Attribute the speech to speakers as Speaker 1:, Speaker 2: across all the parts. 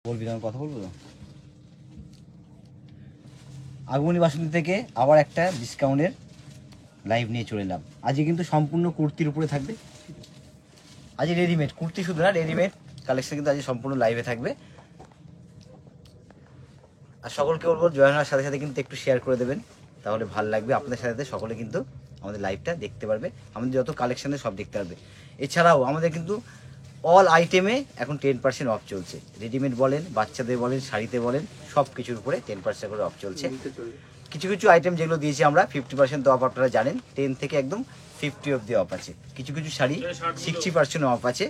Speaker 1: বলবি না, কথা বলবো তো। আগমনী বাসন্তী থেকে আবার একটা ডিসকাউন্টের লাইভ নিয়ে চলে এলাম। আজকে কিন্তু সম্পূর্ণ কুর্তির উপরে থাকবে। আজকে রেডিমেড কুর্তি, শুধু না রেডিমেড কালেকশন কিন্তু আজকে সম্পূর্ণ লাইভে থাকবে। আর সকলকে বলবো জয়েন হওয়ার সাথে সাথে কিন্তু একটু শেয়ার করে দেবেন, তাহলে ভালো লাগবে। আপনাদের সাথে সকলে কিন্তু আমাদের লাইভটা দেখতে পারবে, আমাদের যত কালেকশনে সব দেখতে পারবে। এছাড়াও আমাদের কিন্তু অল আইটেমে এখন 10% অফ চলছে। রেডিমেড বলেন, বাচ্চাদের বলেন, শাড়িতে বলেন, সব কিছুর উপরে 10% করে অফ চলছে। কিছু কিছু আইটেম যেগুলো দিয়েছি আমরা 50% অফ, আপনারা জানেন 10 থেকে একদম 50 অফ দিয়ে অফ আছে। কিছু কিছু শাড়ি 60% অফ আছে।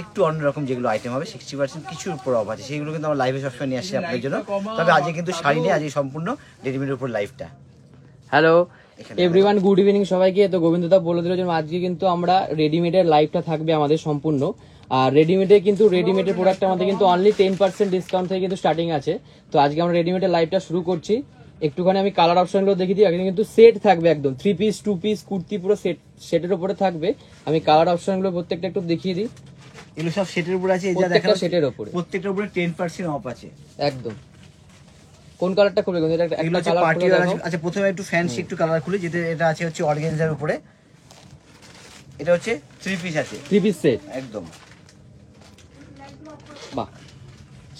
Speaker 1: একটু অন্যরকম যেগুলো আইটেম হবে 60% কিছুর উপর অফ আছে, সেগুলো কিন্তু আমরা লাইভে সবসময় নিয়ে আসছি আপনাদের জন্য। তবে আজকে কিন্তু শাড়ি নিয়ে আজকে সম্পূর্ণ রেডিমেডের উপর লাইভটা।
Speaker 2: হ্যালো এভরিওয়ান, গুড ইভিনিং সবাইকে। তো গোবিন্দদা বলে দিল যে আজকে কিন্তু আমরা রেডিমেডের লাইভটা থাকবে আমাদের সম্পূর্ণ। আর রেডিমেডে কিন্তু রেডিমেডের প্রোডাক্ট আমাদের কিন্তু অনলি 10% ডিসকাউন্ট থেকে কিন্তু স্টার্টিং আছে। তো আজকে আমরা রেডিমেডের লাইভটা শুরু করছি। একটুখানি আমি কালার অপশনগুলো দেখিয়ে দিই। আগে কিন্তু সেট থাকবে একদম 3 পিস 2 পিস কুর্তি, পুরো সেটের উপরে থাকবে। আমি কালার অপশনগুলো প্রত্যেকটা একটু দেখিয়ে দিই।
Speaker 1: এগুলো সব সেটের উপরে আছে, এই যা দেখেন সেটের উপরে, প্রত্যেকটার উপরে 10% অফ আছে
Speaker 2: একদম। কোন কালারটা খুলে গেছে? এটা একটা কালার
Speaker 1: পার্টি আছে। আচ্ছা প্রথমে একটু ফ্যান্সি একটু কালার খুলে, যেটা এটা আছে হচ্ছে অর্গানজার উপরে। এটা হচ্ছে 3 পিস আছে,
Speaker 2: 3 পিস সেট
Speaker 1: একদম।
Speaker 2: বাহ,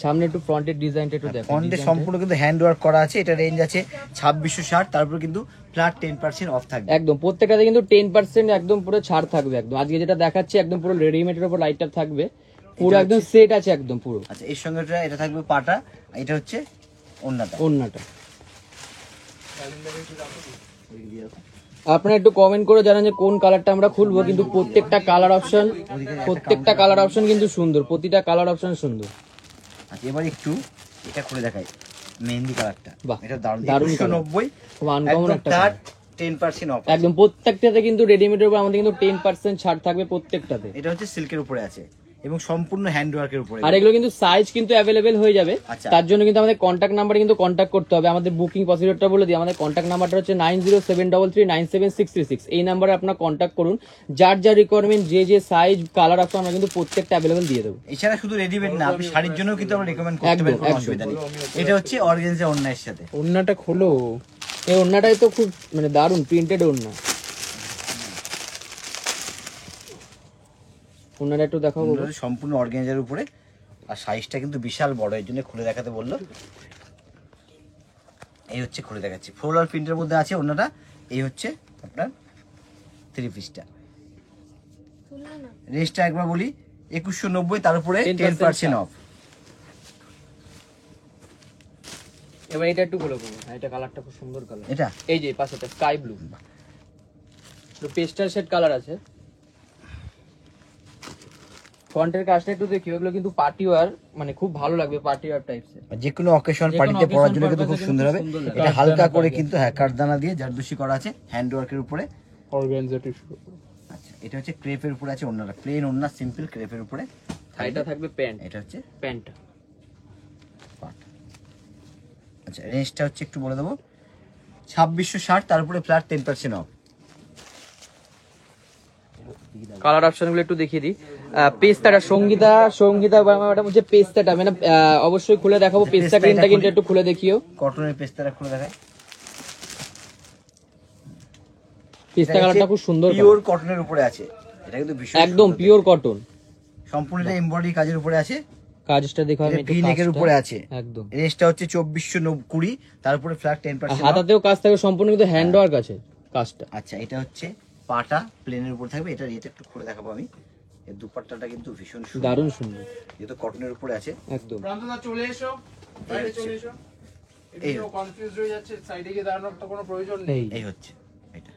Speaker 2: সামনে একটু ফ্রন্টের ডিজাইনটা একটু দেখো।
Speaker 1: ফ্রন্টে সম্পূর্ণ কিন্তু হ্যান্ড ওয়ার্ক করা আছে। এটা রেঞ্জ আছে 2660, তারপর কিন্তু ফ্ল্যাট 10% অফ থাকবে
Speaker 2: একদম। প্রত্যেকটাতে কিন্তু 10% একদম পুরো ছাড় থাকবে একদম। আজকে যেটা দেখাচ্ছি একদম পুরো রেডিমেডের উপর লাইটটা থাকবে, পুরো একদম সেট আছে একদম পুরো।
Speaker 1: আচ্ছা এর সঙ্গে এটা থাকবে পাটা, এটা হচ্ছে ওন্নাটা।
Speaker 2: আপনারা একটু কমেন্ট করে জানান যে কোন কালারটা আমরা খুলবো। কিন্তু প্রত্যেকটা কালার অপশন কিন্তু সুন্দর, প্রতিটা কালার অপশন সুন্দর।
Speaker 1: আচ্ছা এবার একটু এটা খুলে দেখাই, মেহেন্দি কালারটা।
Speaker 2: বাহ,
Speaker 1: এটা দারুণ
Speaker 2: 290 আনকমন একটা
Speaker 1: 10% অফ
Speaker 2: একদম। প্রত্যেকটাতে কিন্তু রেডিমেডের উপর আমাদের কিন্তু 10% ছাড় থাকবে প্রত্যেকটাতে।
Speaker 1: এটা হচ্ছে সিল্কের উপরে আছে এবং সম্পূর্ণ হ্যান্ড ওয়ার্কের উপরে।
Speaker 2: আর এগুলো কিন্তু সাইজ কিন্তু অ্যাভেলেবেল হয়ে যাবে। তার জন্য কিন্তু আমাদের কন্ট্যাক্ট নাম্বারে কিন্তু কন্ট্যাক্ট করতে হবে। আমাদের বুকিং প্রসিডিউরটা বলে দিই। আমাদের কন্ট্যাক্ট নাম্বারটা হচ্ছে 9073397636। এই নাম্বারে আপনারা কন্ট্যাক্ট করুন। যার যা রিকোয়ারমেন্ট, যে সাইজ কালার আছে আমরা কিন্তু প্রত্যেকটা অ্যাভেলেবেল দিয়ে দেবো।
Speaker 1: এছাড়া শুধু রেডিমেড না, আপনি শাড়ির জন্য কিন্তু আমরা রিকমেন্ড করতে পারি, কোনো অসুবিধা নেই। এটা হচ্ছে অর্গানজা ওন্নার সাথে।
Speaker 2: ওন্নাটা খোলো, এই ওন্নাটাই তো খুব মানে দারুন প্রিন্টেড ওন্না। ওন্নাটা একটু দেখাবো,
Speaker 1: সম্পূর্ণ অর্গানজার উপরে। আর সাইজটা কিন্তু বিশাল বড়, এর জন্য খুলে দেখাতে বললো। এই হচ্ছে খুলে দেখাচ্ছি, ফ্লোরাল প্রিন্টের মধ্যে আছে ওন্নাটা। এই হচ্ছে আপনার 3 পিসটা। রেঞ্জটা একবার বলি 2190, তার উপরে 10% অফ।
Speaker 2: এবার এটা একটু খুলে বলুন। এটা কালারটা খুব সুন্দর কালার।
Speaker 1: এটা
Speaker 2: এই যে পাশেটা স্কাই ব্লু, তো পেস্টাল শেড কালার আছে। ফন্টের কাজটা একটু দেখি, এগুলো কিন্তু পার্টি ওয়্যার, মানে খুব ভালো লাগবে পার্টি ওয়্যার টাইপসের।
Speaker 1: যে কোনো অকেশন পার্টিতে পরার জন্য কিন্তু খুব সুন্দর হবে। এটা হালকা করে কিন্তু কাঠদানা দিয়ে জারদোসি করা আছে হ্যান্ড ওয়ার্কের উপরে।
Speaker 2: Organza tissue.
Speaker 1: আচ্ছা এটা হচ্ছে ক্রেপের উপরে আছে ওন্নাটা, প্লেন ওন্না, সিম্পল ক্রেপের উপরে।
Speaker 2: এটা থাকবে প্যান্ট,
Speaker 1: এটা হচ্ছে
Speaker 2: প্যান্ট।
Speaker 1: আচ্ছা রেঞ্জটা হচ্ছে একটু বলে দেবো 2660, তার উপরে ফ্ল্যাট 10% অফ।
Speaker 2: কালার অপশনগুলো একটু দেখিয়ে দিই। পেস্তাটা সঙ্গীতা ম্যাডাম হচ্ছে পেস্তাটা, মানে অবশ্যই খুলে দেখাবো। পেস্তা গ্রিনটা কিন্তু একটু খুলে দেখিও।
Speaker 1: কটনের পেস্তাটা খুলে দেখায়।
Speaker 2: পেস্তা কালারটা খুব সুন্দর,
Speaker 1: পিওর কটনের উপরে আছে। এটা কিন্তু
Speaker 2: একদম পিওর কটন,
Speaker 1: সম্পূর্ণ এটা এমব্রয়ডারি কাজের উপরে আছে।
Speaker 2: কাজটা দেখো, আমি
Speaker 1: ভি নেকের উপরে আছে
Speaker 2: একদম।
Speaker 1: রেঞ্জটা হচ্ছে 2420, তার উপরে ফ্ল্যাট 10%।
Speaker 2: হাতাতেও কাজ থাকবে, সম্পূর্ণ কিন্তু হ্যান্ড ওয়ার্ক আছে কাজটা।
Speaker 1: আচ্ছা এটা হচ্ছে পাটা, প্লেনের উপর থাকবে। এটা রেট একটু খুলে দেখাবো আমি। এর দুপাট্টাটা কিন্তু ভীষণ সুন্দর,
Speaker 2: দারুণ সুন্দর,
Speaker 1: যেহেতু কটনের উপরে আছে
Speaker 2: একদম।
Speaker 3: প্রান্তদা চলে এসো, বাইরে চলে এসো।
Speaker 1: এই
Speaker 3: একটু কনফিউজ হয়ে যাচ্ছে, সাইডে গিয়ে দাঁড়ানোর তো কোনো প্রয়োজন নেই।
Speaker 1: এই হচ্ছে এটা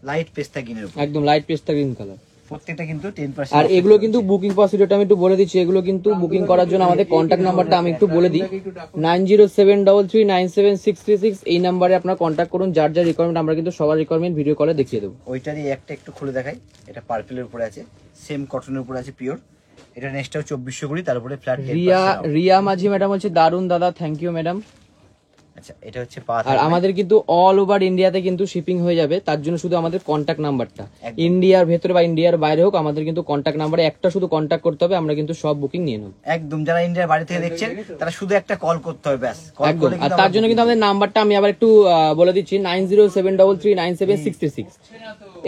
Speaker 1: লাইট পেস্তা গ্রিনের উপর,
Speaker 2: একদম লাইট পেস্তা গ্রিন কালার।
Speaker 1: প্রত্যেকটা কিন্তু 10%।
Speaker 2: আর এগুলো কিন্তু বুকিং প্রসিডিউরটা আমি একটু বলে দিচ্ছি। এগুলো কিন্তু বুকিং করার জন্য আমাদের কন্ট্যাক্ট নাম্বারটা আমি একটু বলে দিই, 9073397636। এই নাম্বারে আপনারা কন্ট্যাক্ট করুন। যার যা রিকোয়ারমেন্ট আমরা কিন্তু সবার রিকোয়ারমেন্ট ভিডিও কলে দেখিয়ে দেবো।
Speaker 1: ওইটারই একটা একটু খুলে দেখাই। এটা পার্পলের উপরে আছে, সেম কটনের উপরে আছে পিওর। এটা নেক্সটটাও 2420, তার উপরে ফ্ল্যাট
Speaker 2: রিয়া মাঝি ম্যাডাম হচ্ছে দারুন দাদা, থ্যাংক ইউ ম্যাডাম।
Speaker 1: আচ্ছা এটা হচ্ছে পা
Speaker 2: আর
Speaker 1: থাকবে।
Speaker 2: আমাদের কিন্তু অল ওভার ইন্ডিয়াতে কিন্তু শিপিং হয়ে যাবে, তার জন্য শুধু আমাদের কন্ট্যাক্ট নাম্বারটা,
Speaker 1: একদম।
Speaker 2: ইন্ডিয়ার ভেতরে বা ইন্ডিয়ার বাইরে হোক, আমাদের কিন্তু কন্ট্যাক্ট নাম্বারে একটা শুধু কন্ট্যাক্ট করতে হবে, আমরা কিন্তু সব বুকিং নিয়ে নেব।
Speaker 1: একদম, যারা ইন্ডিয়ার বাড়ি থেকে দেখছেন তারা শুধু একটা কল করতে হবে, ব্যাস কল
Speaker 2: একদম।
Speaker 1: করলে
Speaker 2: আর
Speaker 1: কিন্তু
Speaker 2: তার জন্য কিন্তু আমাদের নাম্বারটা আমি আবার একটু বলে দিচ্ছি, 9073397666।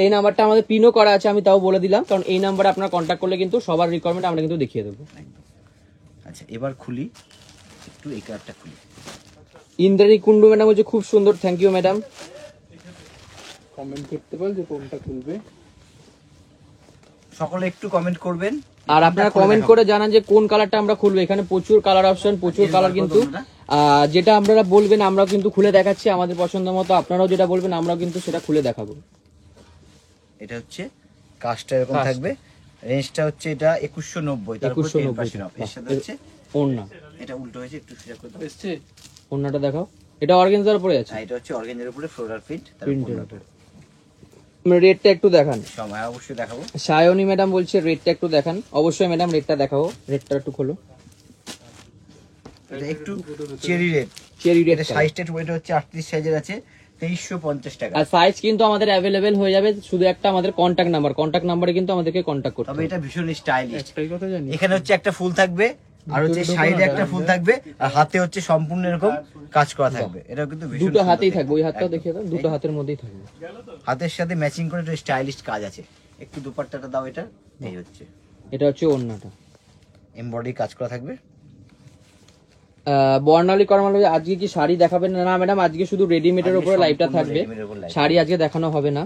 Speaker 2: এই নাম্বারটা আমাদের পিনও করা আছে, আমি তাও বলে দিলাম, কারণ এই নাম্বারে আপনারা কন্ট্যাক্ট করলে কিন্তু সবার রিকোয়ারমেন্ট আমরা কিন্তু দেখিয়ে দেবো।
Speaker 1: আচ্ছা এবার খুলি, একটু এই কার্ডটা খুলি।
Speaker 2: ইন্দ্রাণী কুন্ডু ম্যাডাম হচ্ছে খুব সুন্দর, থ্যাংক ইউ ম্যাডাম।
Speaker 3: কমেন্ট করতে বল যে কোনটা খুলবে।
Speaker 1: সকলে একটু কমেন্ট করবেন,
Speaker 2: আর আপনারা কমেন্ট করে জানান যে কোন কালারটা আমরা খুলবো। এখানে প্রচুর কালার অপশন, প্রচুর কালার, কিন্তু যেটা আপনারা বলবেন আমরাও কিন্তু খুলে দেখাচ্ছি আমাদের পছন্দ মতো। আপনারাও যেটা বলবেন আমরাও কিন্তু সেটা খুলে দেখাবো।
Speaker 1: এটা হচ্ছে কাজটা এরকম থাকবে, রেঞ্জটা হচ্ছে এটা 2190, তারপর 10% অফ। এর সাথে হচ্ছে
Speaker 2: ওড়না,
Speaker 1: এটা উল্টো হয়েছে, একটু সোজা করে দাও।
Speaker 3: এসছে
Speaker 2: ওড়নাটা দেখাও, এটা অর্গানজার উপরে আছে,
Speaker 1: এটা হচ্ছে অর্গানজার উপরে ফ্লোরাল প্রিন্ট,
Speaker 2: প্রিন্টের উপরে। রেটটা একটু দেখান।
Speaker 1: সময় অবশ্যই দেখাবো।
Speaker 2: সায়নী ম্যাডাম বলছে রেটটা একটু দেখান। অবশ্যই ম্যাডাম রেটটা দেখাবো, রেটটা একটু খোলো।
Speaker 1: এটা একটু চেরি রেড,
Speaker 2: চেরি রেট
Speaker 1: এটা সাইজটা একটু, এটা হচ্ছে 38 সাইজের আছে, 2350 টাকা।
Speaker 2: আর সাইজ কিন্তু আমাদের অ্যাভেলেবেল হয়ে যাবে, শুধু একটা আমাদের কন্ট্যাক্ট নাম্বারে কিন্তু আমাদেরকে কন্ট্যাক্ট করতে
Speaker 1: তবে
Speaker 2: হবে।
Speaker 1: এটা ভীষণ স্টাইলিশ।
Speaker 3: একটাই কথা জানি,
Speaker 1: এখানে হচ্ছে একটা ফুল থাকবে, আর হচ্ছে সাইডে একটা ফুল থাকবে, আর হাতে হচ্ছে সম্পূর্ণ এরকম কাজ করা থাকবে। এটা কিন্তু ভীষণ
Speaker 2: দুটো
Speaker 1: সুন্দর
Speaker 2: হাতেই
Speaker 1: দেখতে।
Speaker 2: থাকবে, ওই হাতটাও
Speaker 1: একদম।
Speaker 2: দেখিয়ে দাও, দুটো হাতের মধ্যেই থাকবে।
Speaker 1: হাতের সাথে ম্যাচিং করে একটু স্টাইলিশ কাজ আছে। একটু দুপাট্টাটা দাও, এটা এই হচ্ছে
Speaker 2: এটা হচ্ছে ওড়নাটা।
Speaker 1: এমব্রয়ডারি কাজ করা থাকবে।
Speaker 2: বর্ণালী কর্মাল আজকে কি শাড়ি দেখাবেন? না ম্যাডাম, আজকে শুধু রেডিমেডের উপরে
Speaker 1: আজকে
Speaker 2: লাইভটা
Speaker 1: সম্পূর্ণ
Speaker 2: থাকবে,
Speaker 1: ready-made এর উপর live।
Speaker 2: শাড়ি আজকে দেখানো হবে না।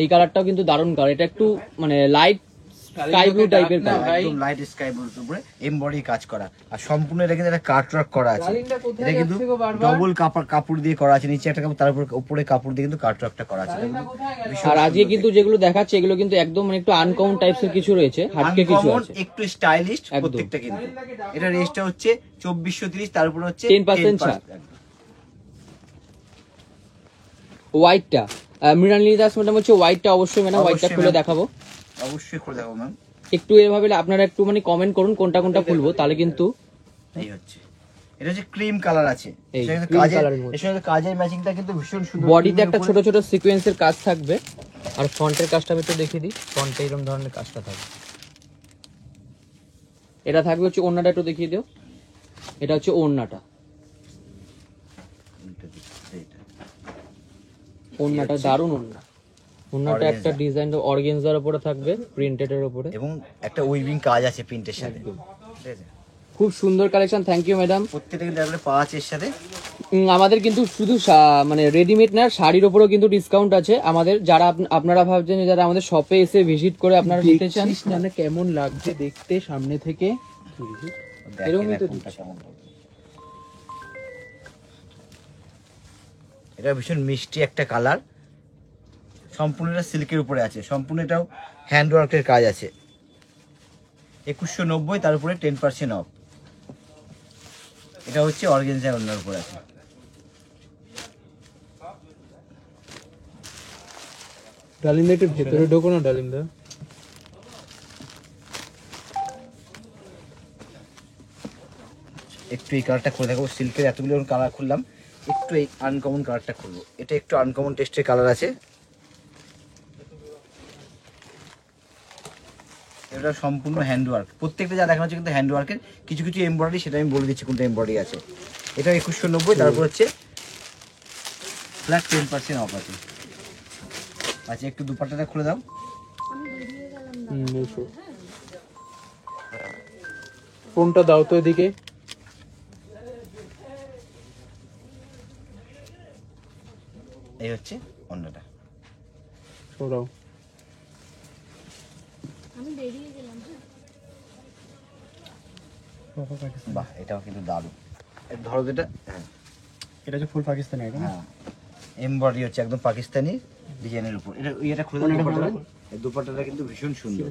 Speaker 2: এই কালারটাও কিন্তু দারুণ কালার, এটা একটু মানে লাইট স্কাই ব্লু টাইপের কালার।
Speaker 1: একদম লাইট স্কাই ব্লুর উপরে এমব্রয়ডারি কাজ করা, আর সম্পূর্ণ এটা কিন্তু একটা কাট ওয়ার্ক করা আছে। এটা কিন্তু ডবল কাপড় দিয়ে করা আছে, নিচে একটা কাপড়, তার উপরে কাপড় দিয়ে কিন্তু কাট ওয়ার্কটা করা আছে। এটা কিন্তু ভীষণ
Speaker 2: আর আজকে কিন্তু যেগুলো দেখাচ্ছে এগুলো কিন্তু একদম মানে একটু আনকমন টাইপসের কিছু রয়েছে, হাটকে কিছু
Speaker 1: uncommon,
Speaker 2: আছে।
Speaker 1: একটু স্টাইলিশ
Speaker 2: একদম।
Speaker 1: প্রত্যেকটা কিন্তু। এটা রেঞ্জটা হচ্ছে 2430, তার উপরে হচ্ছে
Speaker 2: 10% ছাড়। হোয়াইটটা মৃণালিনী দাস ম্যাডাম হচ্ছে হোয়াইটটা, অবশ্যই ম্যাডাম হোয়াইটটা
Speaker 1: অবশ্যই
Speaker 2: খুলে
Speaker 1: ma'am।
Speaker 2: দেখাবো।
Speaker 1: অবশ্যই করে দেবো ম্যাম।
Speaker 2: একটু এভাবে আপনারা একটু মানে কমেন্ট করুন কোনটা কোনটা খুলবো, তাহলে কিন্তু
Speaker 1: এই হচ্ছে, এটা হচ্ছে ক্রিম কালার আছে,
Speaker 2: এই
Speaker 1: এর সাথে
Speaker 2: cream
Speaker 1: কাজের,
Speaker 2: colour এর মধ্যে।
Speaker 1: এর সাথে কাজের ম্যাচিংটা কিন্তু ভীষণ সুন্দর।
Speaker 2: বডিতে একটা
Speaker 1: cream
Speaker 2: ছোট
Speaker 1: এর উপরে।
Speaker 2: ছোট সিকোয়েন্সের কাজ থাকবে, আর ফ্রন্টের কাজটা আমি একটু দেখিয়ে দিই। ফ্রন্টে এরকম ধরনের কাজটা থাকবে। এটা থাকবে হচ্ছে ওড়নাটা, একটু দেখিয়ে দিও। এটা হচ্ছে ওড়নাটা,
Speaker 1: উল্টো দিক, এইটা।
Speaker 2: ওড়নাটা দারুণ ওড়না। ওড়নাটা একটা
Speaker 1: Organza।
Speaker 2: ডিজাইন অর্গানজার উপরে থাকবে, প্রিন্টেড এর উপরে।
Speaker 1: এবং একটা উইভিং কাজ আছে প্রিন্টের সাথে,
Speaker 2: একদম।
Speaker 1: ঠিক আছে?
Speaker 2: খুব সুন্দর কালেকশন, থ্যাংক ইউ ম্যাডাম।
Speaker 1: প্রত্যেকটা কিন্তু একবারে পাওয়া আছে এর সাথে।
Speaker 2: আমাদের কিন্তু শুধু মানে রেডিমেড না, শাড়ির উপরেও কিন্তু ডিসকাউন্ট আছে আমাদের। যারা আপনারা ভাবছেন যে যারা আমাদের শপে এসে ভিজিট করে আপনারা নিতে চান,
Speaker 3: দেখছিস না কেমন লাগছে দেখতে সামনে থেকে।
Speaker 1: দেখেন
Speaker 2: এরকমই তো
Speaker 1: কোনটা কেমন হবে। এটা ভীষণ মিষ্টি একটা কালার, সম্পূর্ণ এটা সিল্কের উপরে আছে, সম্পূর্ণ এটাও হ্যান্ড ওয়ার্কের কাজ আছে। 2190, তার উপরে 10% অফ। এটা হচ্ছে অর্গানজা ওড়নার উপরে আছে।
Speaker 3: ডালিমদা একটু ভেতরে ঢোকো না ডালিমদা।
Speaker 1: একটু এই কালারটা খুলে দেখাবো, সিল্কের এতগুলো কালার খুললাম, একটু এই আনকমন কালারটা খুলবো। এটা একটু আনকমন টেস্টের কালার আছে, এটা সম্পূর্ণ হ্যান্ডওয়ার্ক। প্রত্যেকটা যা দেখানো হচ্ছে কিন্তু হ্যান্ডওয়ার্কের, কিছু কিছু এমব্রয়ডারি, সেটা আমি বলে দিচ্ছি কোনটা এমব্রয়ডারি আছে। এটা 2190, তারপর হচ্ছে ফ্ল্যাট 10% অফ আছে। আচ্ছা একটু দুপাট্টাটা খুলে দাও।
Speaker 3: এসো। ফোনটা দাও তো এদিকে।
Speaker 1: এই হচ্ছে অন্যটা।
Speaker 3: সরাও।
Speaker 1: বাহ, এটাও কিন্তু দারুণ। ধরো যেটা, হ্যাঁ
Speaker 3: এটা যে ফুল পাকিস্তানি আইটেম।
Speaker 1: হ্যাঁ, এমব্রয়ডারি হচ্ছে একদম পাকিস্তানি ডিজাইনের উপর। এটা এটা খুলে দাও দুপাট্টাটা। এই দুপাট্টাটা কিন্তু ভীষণ সুন্দর,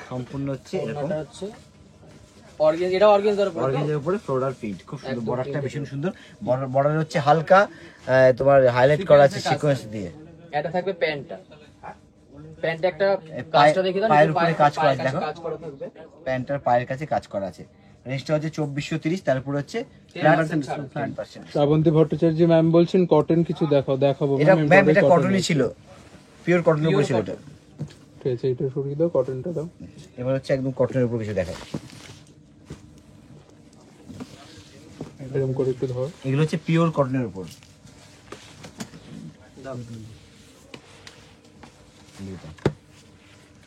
Speaker 1: সম্পূর্ণ হচ্ছে এরকম
Speaker 2: হচ্ছে অর্গানজা, এটা অর্গানজার উপরে।
Speaker 1: অর্গানজার উপরে ফ্লোরাল প্রিন্ট, খুব সুন্দর। বর্ডারটা ভীষণ সুন্দর, বর্ডার হচ্ছে হালকা তোমার হাইলাইট করা আছে সিকোয়েন্স দিয়ে।
Speaker 2: এটা থাকবে প্যান্টটা, প্যান্টটা একটা
Speaker 1: পায়ে-
Speaker 2: কাজটা দেখে দাও,
Speaker 1: পায়ের উপরে কাজ করা আছে,
Speaker 2: পায়ের কাছে
Speaker 1: দেখো।
Speaker 2: কাজ করা থাকবে।
Speaker 1: প্যান্টটার পায়ের কাছে কাজ করা আছে। রেঞ্জটা হচ্ছে 2430, তারপর হচ্ছে 10%।
Speaker 3: শ্রাবন্তী ভট্টাচার্য ম্যাম বলছেন কটন কিছু দেখাবো
Speaker 1: এটা
Speaker 3: ma'am,
Speaker 1: ম্যাম
Speaker 3: এরপরে
Speaker 1: এটা
Speaker 3: cotton
Speaker 1: কটনই ছিল, পিওর কটনের উপর ছিল এটা।
Speaker 3: ঠিক আছে, এটা সরিয়ে দাও, কটনটা দাও।
Speaker 1: এবার হচ্ছে একদম কটনের উপর কিছু দেখায়।
Speaker 3: এরকম করে একটু ধর।
Speaker 1: এগুলো হচ্ছে পিওর কটনের উপর।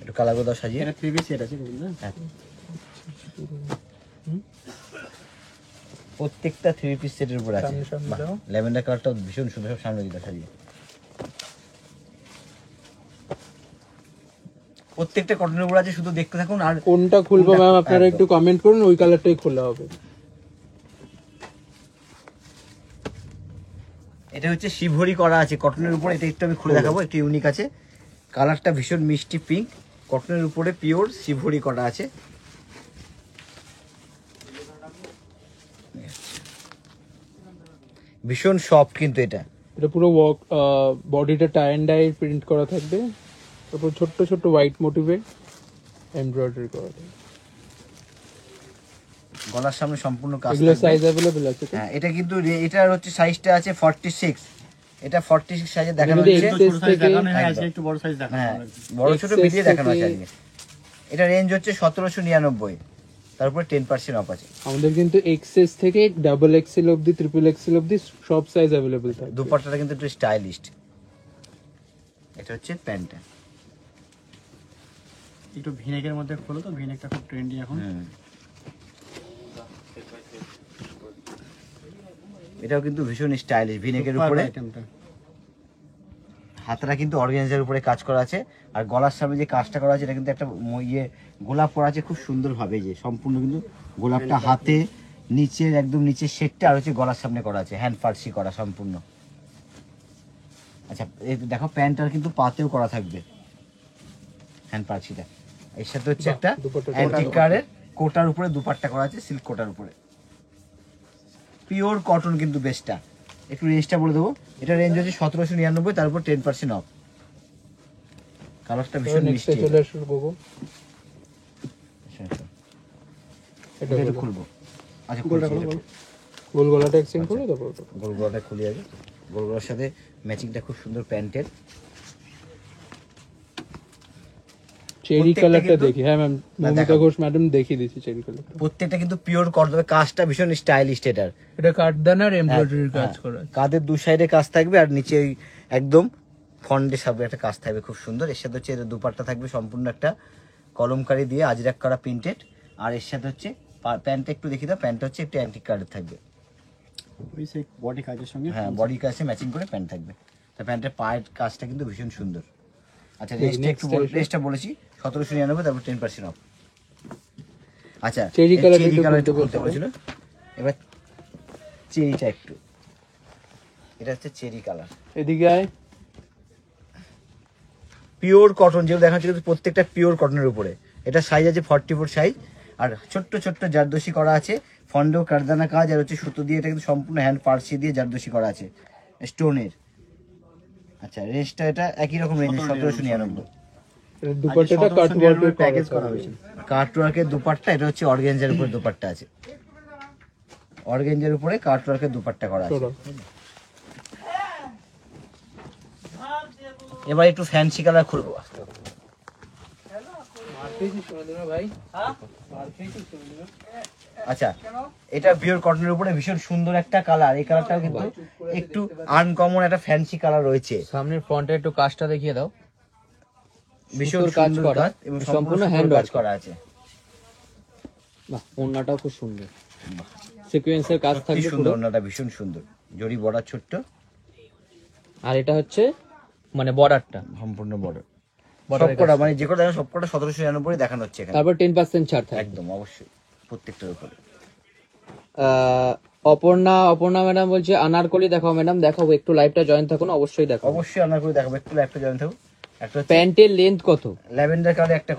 Speaker 1: একটু কালার করে দাও সাজিয়ে।
Speaker 4: এটা 3 পিস সেট আছে গোবিন্দ।
Speaker 1: হ্যাঁ। প্রত্যেকটা 3 পিস সেটের উপর আছে।
Speaker 3: সামনে দাও।
Speaker 1: ল্যাভেন্ডার কালারটা ভীষণ সুন্দর, সব সামনে দিকে সাজিয়ে। প্রত্যেকটা কটনের উপর আছে, শুধু দেখতে থাকুন। আর
Speaker 3: কোনটা খুলবো ম্যাম আপনারা একটু কমেন্ট করুন, ওই কালারটাই খোলা হবে।
Speaker 1: এটা হচ্ছে শিভরি করা আছে কটনের উপর, এটা একটু আমি খুলে দেখাবো, একটু ইউনিক আছে। কালারটা ভীষণ মিষ্টি পিঙ্ক, কটনের উপরে পিওর শিভরি করা আছে। ভীষণ সফট কিন্তু এটা।
Speaker 3: এটা পুরো বডিটা টাই অ্যান্ড ডাই প্রিন্ট করা থাকবে, তারপর ছোট্ট ছোট্ট হোয়াইট মোটিভে এমব্রয়ডারি করা থাকবে।
Speaker 1: গলার সামনে সম্পূর্ণ কাজ
Speaker 3: এগুলো
Speaker 1: থাকবে।
Speaker 3: সাইজ अवेलेबल আছে তো?
Speaker 1: হ্যাঁ, এটা কিন্তু এটার হচ্ছে সাইজটা আছে 46, এটা 46 সাইজে দেখানো
Speaker 3: যদি
Speaker 1: হচ্ছে।
Speaker 3: XS
Speaker 4: ছোট সাইজ দেখানো হয়,
Speaker 1: একদম।
Speaker 4: আজকে একটু বড় সাইজ দেখানো
Speaker 1: হ্যাঁ,
Speaker 4: হবে।
Speaker 1: বড় ছোট
Speaker 3: XS
Speaker 1: মিলিয়ে দেখানো আছে
Speaker 3: থেকে-
Speaker 1: আজকে। এটা রেঞ্জ হচ্ছে 1799, তারপরে 10% অফ আছে।
Speaker 3: আমাদের কিন্তু এক্সএস থেকে ডাবল এক্সেল অবধি, ট্রিপল এক্সেল অবধি সব সাইজ अवेलेबल থাকে।
Speaker 1: দুপাট্টাটা কিন্তু একটু স্টাইলিস্ট। এটা হচ্ছে প্যান্টটা।
Speaker 4: একটু ভিনেকের মধ্যে খোলো তো, ভিনেকটা খুব ট্রেন্ডি এখন।
Speaker 1: এটাও কিন্তু ভীষণ স্টাইলিশ, ভিনেকের
Speaker 4: Superb
Speaker 1: উপরে
Speaker 4: আইটেমটা।
Speaker 1: হাতটা কিন্তু অর্গানজার উপরে কাজ করা আছে। আর গলার সামনে যে কাজটা করা আছে, এটা কিন্তু একটা ইয়ে গোলাপ করা আছে খুব সুন্দর ভাবে, যে সম্পূর্ণ কিন্তু গোলাপটা হাতে নিচের একদম নিচের শেডটা আর হচ্ছে গলার সামনে করা আছে, হ্যান্ড ফার্সি করা সম্পূর্ণ। আচ্ছা, এই দেখো প্যান্টটার কিন্তু পাতেও করা থাকবে হ্যান্ড ফার্সিটা। এর সাথে হচ্ছে
Speaker 3: বাহ,
Speaker 1: একটা
Speaker 3: দুপাট্টাটা
Speaker 1: অ্যান্টিকারের কোটার উপরে দুপাট্টা করা আছে, সিল্ক কোটার উপরে, পিওর কটন কিন্তু বেস্টটা। একটু রেঞ্জটা বলে দেবো, এটা রেঞ্জ হচ্ছে 1799, তারপর 10% অফ। কালারটা ভীষণ
Speaker 3: নেক্সটে
Speaker 1: মিষ্টি।
Speaker 3: চলে আসবো বাবু, এটা
Speaker 1: এটা একটু
Speaker 3: হলো।
Speaker 1: খুলবো। আচ্ছা,
Speaker 4: গোলটা
Speaker 1: খুলছি
Speaker 4: খোলো,
Speaker 1: এটা।
Speaker 3: গোল গলাটা এক্সচেঞ্জ করে তারপর ওটা।
Speaker 1: গোল গলাটা খুলে যাবে। গোল গলার সাথে ম্যাচিংটা খুব সুন্দর প্যান্টের।
Speaker 3: চেরি
Speaker 1: প্রত্যেকটা
Speaker 3: কালারটা
Speaker 1: কিন্তু-
Speaker 3: দেখি। হ্যাঁ ম্যাম, মমিতা
Speaker 1: দেখাবো।
Speaker 3: ঘোষ ম্যাডাম দেখিয়ে দিয়েছি চেরি কালারটা।
Speaker 1: প্রত্যেকটা কিন্তু পিওর কটন, কাজটা ভীষণ স্টাইলিশ এটার।
Speaker 3: এটা কাঠদানার এমব্রয়ডারির কাজ
Speaker 1: হ্যাঁ,
Speaker 3: করা আছে।
Speaker 1: কাঁধের দু সাইডে কাজ থাকবে আর নিচে ওই একদম ফন্ডের সামনে একটা কাজ থাকবে খুব সুন্দর। এর সাথে হচ্ছে এর দুপাট্টা থাকবে সম্পূর্ণ একটা কলমকারি দিয়ে আজরাক করা প্রিন্টেড। আর এর সাথে হচ্ছে প্যান্টটা একটু দেখি দাও, প্যান্টটা হচ্ছে একটু অ্যান্টিক কার্ডের থাকবে।
Speaker 4: ওই সেই বডি কাজের সঙ্গে।
Speaker 1: হ্যাঁ, বডি কাজে ম্যাচিং করে প্যান্ট থাকবে। তা প্যান্টের পায়ের কাজটা কিন্তু ভীষণ সুন্দর। আচ্ছা, রেঞ্জটা একটু রেঞ্জটা বলেছি 1799, তারপর 10% অফ। আচ্ছা,
Speaker 3: চেরি
Speaker 1: এই
Speaker 3: কালারটা
Speaker 1: চেরি
Speaker 3: একটু
Speaker 1: কালারটা
Speaker 3: খুলতে
Speaker 1: খুলতে বলেছিল। এবার চেরিটা একটু, এটা হচ্ছে চেরি কালার,
Speaker 3: এদিকে আয়।
Speaker 1: পিওর কটন যেগুলো দেখা যাচ্ছে কিন্তু প্রত্যেকটা পিওর কটনের উপরে। এটা সাইজ আছে 44 সাইজ, আর ছোট্ট ছোট্ট জারদোসি করা আছে, ফন্ডো কারদানা কাজ, আর হচ্ছে সুতো দিয়ে এটা কিন্তু সম্পূর্ণ হ্যান্ড পার্সি দিয়ে জারদোসি করা আছে স্টোনের। আচ্ছা, রেঞ্জটা এটা একই রকম রেঞ্জ 1799।
Speaker 3: এর দুপাট্টাটা কাট ওয়ার্কের
Speaker 4: প্যাকেজ
Speaker 3: করা
Speaker 4: করা
Speaker 3: হয়েছে।
Speaker 4: হয়েছে।
Speaker 1: কাটওয়ার্কের দুপাট্টা, এটা হচ্ছে অর্গানজার উপরে দুপাট্টা আছে, অর্গানজার উপরে কাটওয়ার্কের দুপাট্টা করা আছে।
Speaker 3: চলো।
Speaker 1: এবার একটু ফ্যান্সি কালার খুলবো। আচ্ছা, এটা পিওর কটনের উপরে ভীষণ সুন্দর একটা কালার। এই কালারটাও কিন্তু একটু আনকমন একটা ফ্যান্সি কালার রয়েছে।
Speaker 2: সামনের ফ্রন্টে একটু কাজটা দেখিয়ে দাও।
Speaker 1: ভীষণ
Speaker 2: সুন্দর কাজ
Speaker 1: সুন্দর
Speaker 2: করা
Speaker 1: কাজ এবং
Speaker 2: সম্পূর্ণ
Speaker 1: সম্পূর্ণ
Speaker 2: hand
Speaker 1: হ্যান্ড কাজ
Speaker 2: work
Speaker 1: করা আছে।
Speaker 2: বাহ, ওড়নাটাও খুব সুন্দর, সিকোয়েন্সের কাজ
Speaker 1: সত্যি
Speaker 2: থাকবে
Speaker 1: সুন্দর,
Speaker 2: পুরো।
Speaker 1: ওনাটা ভীষণ সুন্দর, জরি বর্ডার ছোট্ট,
Speaker 2: আর এটা হচ্ছে মানে বর্ডারটা,
Speaker 1: সম্পূর্ণ বড়
Speaker 2: বর্ডারের
Speaker 1: সবকটা, মানে যে কটা দেখেন সবকটা 1799 দেখানো হচ্ছে এখানে।
Speaker 2: তারপর 10% ছাড় থাকে।
Speaker 1: একদম অবশ্যই প্রত্যেকটার উপরে।
Speaker 2: অপর্ণা ম্যাডাম বলছে আনারকলি দেখাও ম্যাডাম, দেখাবো একটু লাইভটা জয়েন থাকুন, অবশ্যই দেখাবো।
Speaker 1: অবশ্যই আমরা করে দেখাবো, একটু একটা জানতে হবে। একটা হচ্ছে
Speaker 2: প্যান্টের লেন্থ কত?
Speaker 1: ল্যাভেন্ডার কালার একটা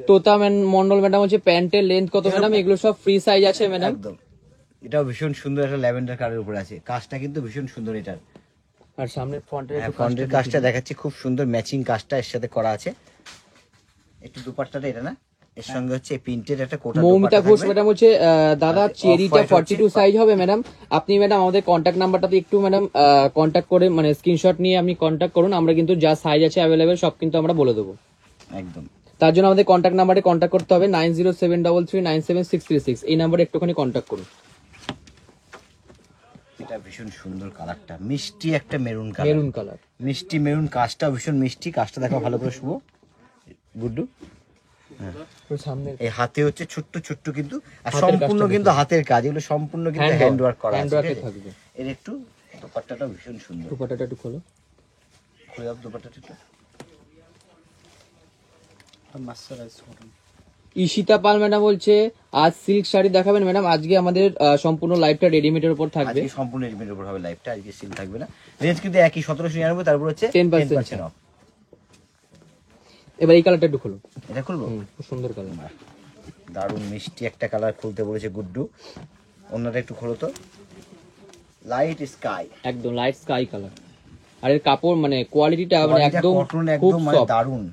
Speaker 2: তোতা মন্ডল ম্যাডাম হচ্ছে প্যান্টের লেন্থ কত ম্যাডাম? এগুলো সব ফ্রি সাইজ আছে ম্যাডাম।
Speaker 1: একদম, এটাও ভীষণ সুন্দর একটা ল্যাভেন্ডার কালারের উপরে আছে, কাজটা কিন্তু ভীষণ সুন্দর এটার।
Speaker 2: আর সামনের ফ্রন্টের একটু
Speaker 1: ফ্রন্টের কাজটা দেখাচ্ছি, খুব সুন্দর ম্যাচিং কাজটা এর সাথে করা আছে। একটু দুপাট্টাটা এটা না, এর সঙ্গে হচ্ছে প্রিন্টেড একটা কোটা
Speaker 2: মৌমিতা ঘোষ ম্যাডাম হচ্ছে দাদা চেরিটা
Speaker 1: off-white
Speaker 2: 42
Speaker 1: হচ্ছে।
Speaker 2: সাইজ হবে ম্যাডাম। আপনি ম্যাডাম আমাদের কন্ট্যাক্ট নাম্বারটাতে একটু ম্যাডাম কন্ট্যাক্ট করে মানে স্ক্রিনশট নিয়ে আপনি কন্ট্যাক্ট করুন, আমরা কিন্তু যা সাইজ আছে অ্যাভেলেবেল সব কিন্তু আমরা বলে দেবো।
Speaker 1: একদম
Speaker 2: তার জন্য আমাদের কন্ট্যাক্ট নাম্বারে কন্ট্যাক্ট করতে হবে 9073397636, এই নাম্বারে একটুখানি কন্ট্যাক্ট করুন।
Speaker 1: এটা ভীষণ সুন্দর কালারটা, মিষ্টি একটা মেরুন কালার,
Speaker 2: মেরুন কালার,
Speaker 1: মিষ্টি মেরুন, কাজটা ভীষণ মিষ্টি। কাজটা দেখো ভালো করে শুভ গুড্ডু।
Speaker 2: সামনে
Speaker 1: এই হাতে হচ্ছে ছোট্ট ছোট্ট কিন্তু, আর
Speaker 2: হাতের
Speaker 1: সম্পূর্ণ
Speaker 2: কাজটা
Speaker 1: কিন্তু হাতের কাজ, এগুলো সম্পূর্ণ কিন্তু হ্যান্ড ওয়ার্ক করা আছে,
Speaker 2: হ্যান্ড ওয়ার্কে
Speaker 1: ঠিক আছে?
Speaker 2: থাকবে।
Speaker 1: এর একটু দোপাট্টাটা ভীষণ সুন্দর,
Speaker 2: দুপাট্টাটা একটু খোলো।
Speaker 1: খুলে দাও দোপাট্টাটা একটু।
Speaker 4: মাস্টারাইজ কটন।
Speaker 2: ঈশিতা পাল ম্যাডাম বলছে আজ সিল্ক শাড়ি দেখাবেন ম্যাডাম। আজকে আমাদের সম্পূর্ণ লাইভটা রেডিমেডের উপর থাকবে।
Speaker 1: আজকে সম্পূর্ণ রেডিমেডের উপর হবে লাইভটা, আজকে সিল থাকবে না। রেঞ্জ কিন্তু একই 1799, তারপর হচ্ছে
Speaker 2: 10%
Speaker 1: অফ।
Speaker 2: এবার এই কালারটা একটু খোলো।
Speaker 1: এটা খুলবো?
Speaker 2: খুব সুন্দর কালার,
Speaker 1: দারুণ মিষ্টি একটা কালার খুলতে বলেছে গুড্ডু। অন্যটা একটু খোলো তো, লাইট স্কাই,
Speaker 2: একদম লাইট স্কাই কালার। আর এর কাপড় মানে কোয়ালিটিটা মানে একদম
Speaker 1: কটন,
Speaker 2: খুব
Speaker 1: একদম মানে
Speaker 2: সফট।
Speaker 1: দারুণ।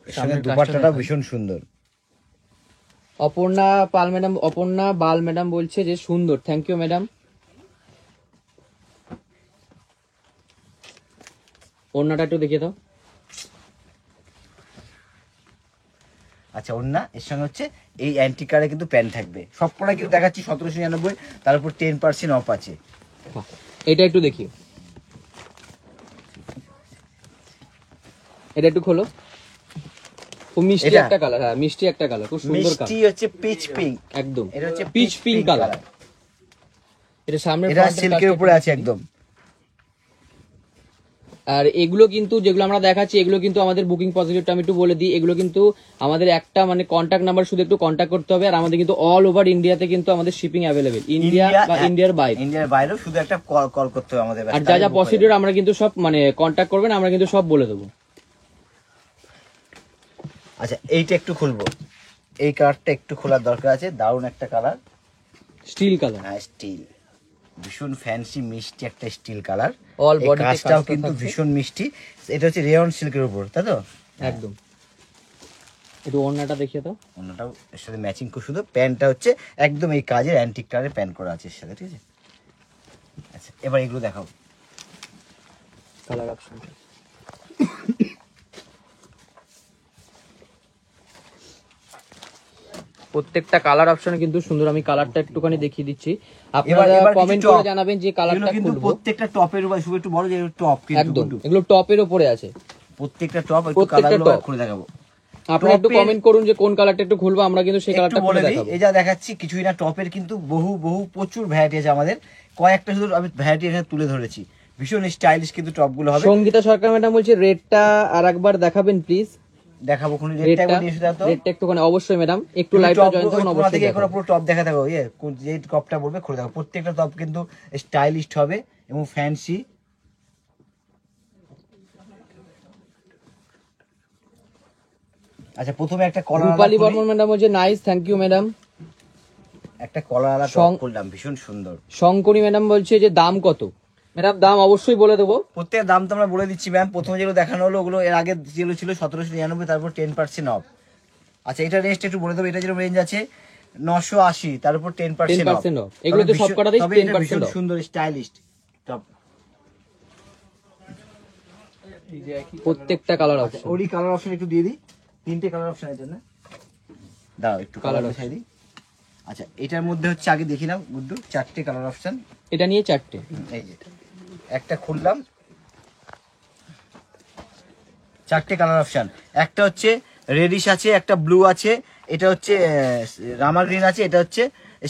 Speaker 1: এর সঙ্গে দুপাট্টাটা ভীষণ সুন্দর।
Speaker 2: অপর্ণা পাল ম্যাডাম, অপর্ণা বাল ম্যাডাম বলছে যে সুন্দর, থ্যাংক ইউ ম্যাডাম। ওড়নাটা একটু দেখিয়ে দাও।
Speaker 1: আচ্ছা অন্য এর সঙ্গে হচ্ছে এই অ্যান্টিকারে কিন্তু প্যান্ট থাকবে। সব কটা কিন্তু দেখাচ্ছি 1799, তার উপর 10% অফ আছে।
Speaker 2: বাহ, এটা একটু দেখি, এটা একটু খোলো। খুব মিষ্টি
Speaker 1: এটা?
Speaker 2: একটা কালার, হ্যাঁ মিষ্টি একটা কালার, খুব সুন্দর
Speaker 1: মিষ্টি
Speaker 2: কালার,
Speaker 1: হচ্ছে পিচ পিঙ্ক,
Speaker 2: একদম
Speaker 1: এটা হচ্ছে
Speaker 2: পিচ পিঙ্ক কালার। এটা সামনে
Speaker 1: এটা সিল্কের উপরে আছে একদম।
Speaker 2: আর এগুলো কিন্তু যেগুলো আমরা দেখাচ্ছি এগুলো কিন্তু আমাদের বুকিং পজিটিভটা আমি একটু বলে দিই, এগুলো কিন্তু আমাদের একটা মানে কন্ট্যাক্ট নাম্বার শুধু একটু কন্ট্যাক্ট করতে হবে। আর আমাদের কিন্তু অল ওভার ইন্ডিয়াতে কিন্তু আমাদের শিপিং অ্যাভেলেবেল, ইন্ডিয়া বা ইন্ডিয়ার বাইরে।
Speaker 1: ইন্ডিয়ার বাইরেও শুধু একটা কল করতে হবে আমাদের।
Speaker 2: আর যা যা প্রসিডিউর আমরা কিন্তু সব মানে কন্ট্যাক্ট করবেন, আমরা কিন্তু সব বলে দেবো।
Speaker 1: আচ্ছা এইটা একটু খুলবো, এই কালারটা একটু খোলার দরকার আছে, দারুণ একটা কালার,
Speaker 2: স্টিল কালার,
Speaker 1: হ্যাঁ স্টিল, ভীষণ ফ্যান্সি মিষ্টি একটা স্টিল কালার।
Speaker 2: অল
Speaker 1: এই
Speaker 2: বডিতে
Speaker 1: কাজটাও কিন্তু ভীষণ মিষ্টি। এটা হচ্ছে রেয়ন সিল্কের উপর, তাই তো?
Speaker 2: একদম। একটু ওড়নাটা দেখিয়ে দাও।
Speaker 1: অন্যটাও এর সাথে ম্যাচিং করে, শুধু প্যান্টটা হচ্ছে একদম এই কাজের অ্যান্টিক কালারের প্যান্ট করা আছে এর সাথে, ঠিক আছে? আচ্ছা এবার এগুলো দেখাও।
Speaker 2: কালার অপশনটা প্রত্যেকটা কালার অপশন কিন্তু সুন্দর। আমি কালারটা একটুখানি দেখিয়ে দিচ্ছি, আপনারা
Speaker 1: এবার
Speaker 2: কমেন্ট
Speaker 1: কিছু
Speaker 2: করে
Speaker 1: top।
Speaker 2: জানাবেন যে
Speaker 1: এগুলো
Speaker 2: কালারটা
Speaker 1: কিন্তু
Speaker 2: খুলবো।
Speaker 1: প্রত্যেকটা টপের উপর, শুধু একটু বড় যে টপ কিন্তু
Speaker 2: একদম
Speaker 1: গুড্ডু।
Speaker 2: এগুলো টপের উপরে আছে,
Speaker 1: প্রত্যেকটা টপ একটু
Speaker 2: প্রত্যেকটা
Speaker 1: কালারগুলো
Speaker 2: top।
Speaker 1: খুলে দেখাবো।
Speaker 2: আপনারা একটু
Speaker 1: টপের-
Speaker 2: কমেন্ট করুন যে কোন কালারটা একটু খুলবো, আমরা কিন্তু সেই
Speaker 1: একটু
Speaker 2: কালারটা
Speaker 1: বলে
Speaker 2: খুলে
Speaker 1: দিই,
Speaker 2: দেখাবো।
Speaker 1: এই যা দেখাচ্ছি কিছুই না, টপের কিন্তু বহু বহু প্রচুর ভ্যারাইটি আছে আমাদের। কয়েকটা শুধু আমি ভ্যারাইটি এখানে তুলে ধরেছি, ভীষণ স্টাইলিশ কিন্তু টপগুলো হবে।
Speaker 2: সঙ্গীতা সরকার ম্যাডাম বলছে রেডটা আরেকবার দেখাবেন প্লিজ।
Speaker 1: দেখাবো কোন রেটটা একবার নিয়ে এসে দাও তো।
Speaker 2: রেডটা একটুখানি অবশ্যই ম্যাডাম, একটু লাইভটা জয়েন করুন অবশ্যই
Speaker 1: এখন
Speaker 2: দেখাবো।
Speaker 1: পুরো টপ দেখা থাকো, যে টপটা বলবে খুলে দেখো। প্রত্যেকটা টপ কিন্তু স্টাইলিশ হবে এবং ফ্যান্সি। আচ্ছা প্রথমে একটা কলার
Speaker 2: রূপালী বর্মন ম্যাডাম বলছে নাইস, থ্যাংক ইউ ম্যাডাম।
Speaker 1: একটা কলার টপ করলাম, ভীষণ সুন্দর।
Speaker 2: শঙ্করী ম্যাডাম বলছে যে দাম কত? ম্যাডাম দাম অবশ্যই বলে দেবো।
Speaker 1: প্রত্যেক দাম তো আমরা বলে দিচ্ছি ম্যাম। প্রথমে যেগুলো দেখানো হলো ওগুলো এর আগে যেগুলো ছিল 1799, তারপর 10% অফ। আচ্ছা এটা রেঞ্জটা একটু বলে দেবো। এটা যেরকম রেঞ্জ আছে 980, তার উপর 10% অফ।
Speaker 2: 10% off। এগুলো তো সবকটাতেই 10% off।
Speaker 1: সুন্দর স্টাইলিশ টপ।
Speaker 2: প্রত্যেকটা কালার অপশন।
Speaker 1: ওরই কালার অপশন একটু দিয়ে দিই, তিনটে কালার অপশন আছে না? দাও একটু কালার
Speaker 2: Colour
Speaker 1: দেখাই দিই। আচ্ছা এটার মধ্যে হচ্ছে আগে দেখিলাম গুড্ডু, 4টে কালার অপশন।
Speaker 2: এটা নিয়ে 4টে।
Speaker 1: এই যে একটা খুললাম, 4টে কালার অপশন। একটা হচ্ছে রেডিশ আছে, একটা ব্লু আছে, এটা হচ্ছে রামা গ্রিন আছে, এটা হচ্ছে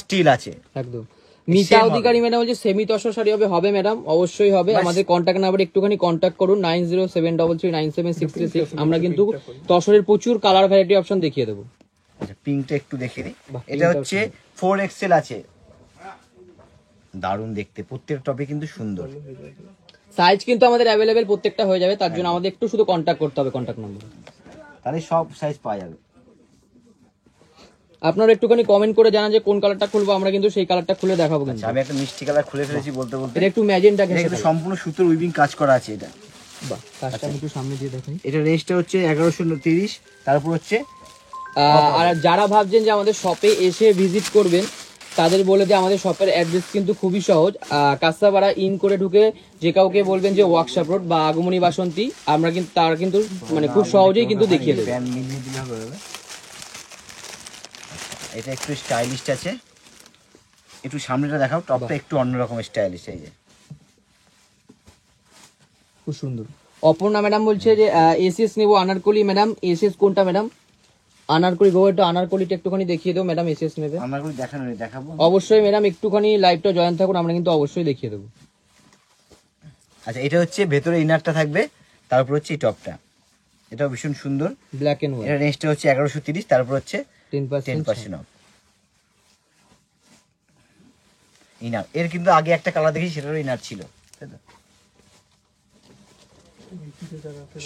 Speaker 1: স্টিল আছে।
Speaker 2: একদম। মিতা অধিকারী ম্যাডাম বলছে সেমি তসর শাড়ি হবে ম্যাডাম, অবশ্যই হবে। আমাদের কন্ট্যাক্ট নাম্বার একটুখানি কন্ট্যাক্ট করুন 9073397636। আমরা কিন্তু তসরের প্রচুর কালার ভ্যারাইটি অপশন দেখিয়ে দেবো।
Speaker 1: আচ্ছা পিঙ্কটা একটু দেখিয়ে দিই।
Speaker 2: বাহ,
Speaker 1: এটা
Speaker 2: pinkটাও
Speaker 1: হচ্ছে 4XL আছে, দারুণ দেখতে। প্রত্যেক টপে কিন্তু সুন্দর।
Speaker 2: সাইজ কিন্তু আমাদের অ্যাভেলেবেল প্রত্যেকটা হয়ে যাবে, তার জন্য আমাদের একটু শুধু কন্ট্যাক্ট করতে হবে কন্ট্যাক্ট নাম্বার।
Speaker 1: তাহলে সব সাইজ পাওয়া যাবে।
Speaker 2: আপনারা একটুখানি কমেন্ট করে জানান যে কোন কালারটা খুলবো, আমরা কিন্তু সেই কালারটা খুলে দেখাবো। কিন্তু
Speaker 1: আচ্ছা আমি একটা মিষ্টি কালার খুলে ফেলেছি বলতে বলতে।
Speaker 2: এটা একটু ম্যাজেন্টা
Speaker 1: এটা কিন্তু সম্পূর্ণ সুতোর উইভিং কাজ করা আছে। এটা
Speaker 2: বাহ, কাজটা আমি একটু সামনে দিয়ে দেখাই।
Speaker 1: এটা রেঞ্জটা হচ্ছে 1130, তারপর হচ্ছে
Speaker 2: আর যারা ভাবছেন যে আমাদের শপে এসে ভিজিট করবেন তাদের বলে যে আমাদের শপের অ্যাড্রেস কিন্তু খুবই সহজ। কাঁচাপাড়া ইন করে ঢুকে যে কাউকে বলবেন যে ওয়ার্কশপ রোড বা আগমনী বাসন্তী, আমরা কিন্তু তারা কিন্তু মানে খুব সহজেই কিন্তু দেখিয়ে দেবে।
Speaker 1: ব্যান্ড মিলিয়ে দিলে হবে দাদা। এটা একটু স্টাইলিশ আছে, একটু সামনেটা দেখাও, টপটা একটু অন্যরকম স্টাইলিশ। এই যে
Speaker 2: খুব সুন্দর। অপর্ণা ম্যাডাম বলছে যে এসএস নেবো আনারকলি। ম্যাডাম এসএস কোনটা ম্যাডাম? আনারকলি গো, একটু আনারকলিটা একটুখানি দেখিয়ে দাও ম্যাডাম। এসএস নেবে
Speaker 1: আমরা করে দেখানো নেই, দেখাবো
Speaker 2: অবশ্যই ম্যাডাম, একটুখানি লাইভটা জয়েন থাকুন, আমরা কিন্তু অবশ্যই দেখিয়ে দেবো।
Speaker 1: আচ্ছা, এটা হচ্ছে ভেতরে ইনারটা থাকবে, তারপর হচ্ছে এই টপটা, এটাও ভীষণ সুন্দর।
Speaker 2: ব্ল্যাক এন্ড হোয়াইট,
Speaker 1: এটা রেঞ্জটা হচ্ছে 1130, তারপর হচ্ছে
Speaker 2: 10%
Speaker 1: অফ ইনার। এর কিন্তু আগে একটা কালার দেখি, সেটারও ইনার ছিল, তাই তো?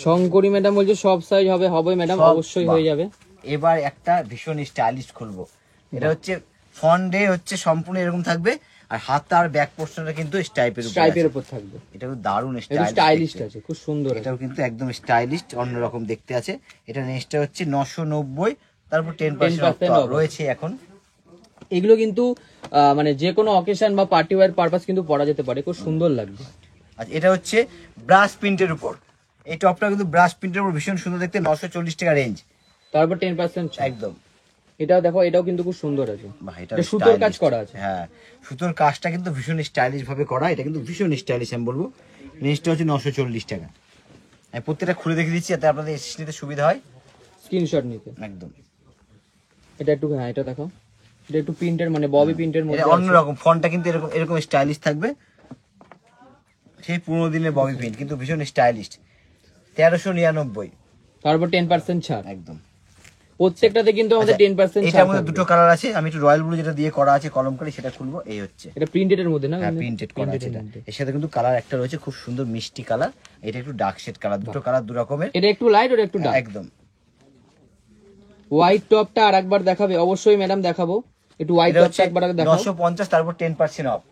Speaker 2: শঙ্করী ম্যাডাম বলছে সব সাইজ হবে, হবে ম্যাডাম,
Speaker 1: সব,
Speaker 2: অবশ্যই
Speaker 1: বাহ।
Speaker 2: হয়ে যাবে।
Speaker 1: এবার একটা ভীষণ স্টাইলিশ খুলবো, এটা হচ্ছে ফন্ডে হচ্ছে সম্পূর্ণ এরকম থাকবে, আর হাত আর ব্যাক পোর্শনটা কিন্তু
Speaker 2: স্ট্রাইপের উপর থাকবে,
Speaker 1: এটা কিন্তু দারুণ
Speaker 2: একটু স্টাইলিশ আছে, খুব সুন্দর আছে।
Speaker 1: এটাও কিন্তু একদম স্টাইলিশ, অন্যরকম দেখতে আছে। এটা নেক্সটটা হচ্ছে 990, তারপর 10%
Speaker 2: off
Speaker 1: রয়েছে এখন।
Speaker 2: এগুলো কিন্তু মানে যে কোনো অকেশন বা পার্টি ওয়্যার পারপাস কিন্তু পরা যেতে পারে, খুব সুন্দর লাগবে।
Speaker 1: আচ্ছা, এটা হচ্ছে ব্রাশ প্রিন্টের উপর, এই টপটা কিন্তু ব্রাশ প্রিন্টের উপর ভীষণ সুন্দর দেখতে, 940 টাকা রেঞ্জ,
Speaker 2: তারপর 10%
Speaker 1: একদম।
Speaker 2: এটাও দেখো, এটাও কিন্তু খুব সুন্দর আছে,
Speaker 1: বাহ,
Speaker 2: এটা সুতোর কাজ করা আছে।
Speaker 1: হ্যাঁ, সুতোর কাজটা কিন্তু ভীষণ স্টাইলিশ ভাবে করা, এটা কিন্তু ভীষণ স্টাইলিশ আমি বলবো। রেঞ্জটা হচ্ছে 940 টাকা। আমি প্রত্যেকটা খুলে দেখে দিচ্ছি যাতে আপনাদের এসএস নিতে সুবিধা হয়,
Speaker 2: স্ক্রিনশট নিতে।
Speaker 1: একদম।
Speaker 2: এটা একটু, হ্যাঁ এটা দেখো, এটা একটু প্রিন্টের মানে ববি প্রিন্টের মধ্যে
Speaker 1: এটা
Speaker 2: আছে।
Speaker 1: অন্যরকম, ফন্টটা কিন্তু এরকম এরকম স্টাইলিশ থাকবে, সেই পুরোনো দিনের ববি প্রিন্ট, কিন্তু ভীষণ স্টাইলিশ। 1399,
Speaker 2: তারপর 10% ছাড়,
Speaker 1: একদম।
Speaker 2: প্রত্যেকটাতে কিন্তু আমাদের 10%
Speaker 1: এটার
Speaker 2: ছাড়
Speaker 1: মধ্যে
Speaker 2: থাকবে।
Speaker 1: দুটো কালার আছে, আমি একটু রয়্যাল ব্লু যেটা দিয়ে করা আছে কলমকারি, সেটা খুলবো। এই হচ্ছে,
Speaker 2: এটা প্রিন্টেড এর মধ্যে না?
Speaker 1: হ্যাঁ প্রিন্টেড করা আছে এটা। এর সাথে কিন্তু কালার একটা রয়েছে, খুব সুন্দর মিষ্টি কালার, এটা একটু ডার্ক শেড কালার, দুটো কালার দু রকমের,
Speaker 2: এটা একটু লাইট, ওটা একটু ডার্ক।
Speaker 1: একদম।
Speaker 2: হোয়াইট টপটা আরেকবার দেখাবে? অবশ্যই ম্যাডাম দেখাবো, একটু হোয়াইট
Speaker 1: এটা
Speaker 2: টপটা
Speaker 1: হচ্ছে
Speaker 2: একবার দেখাও।
Speaker 1: 950, তারপর 10% অফ।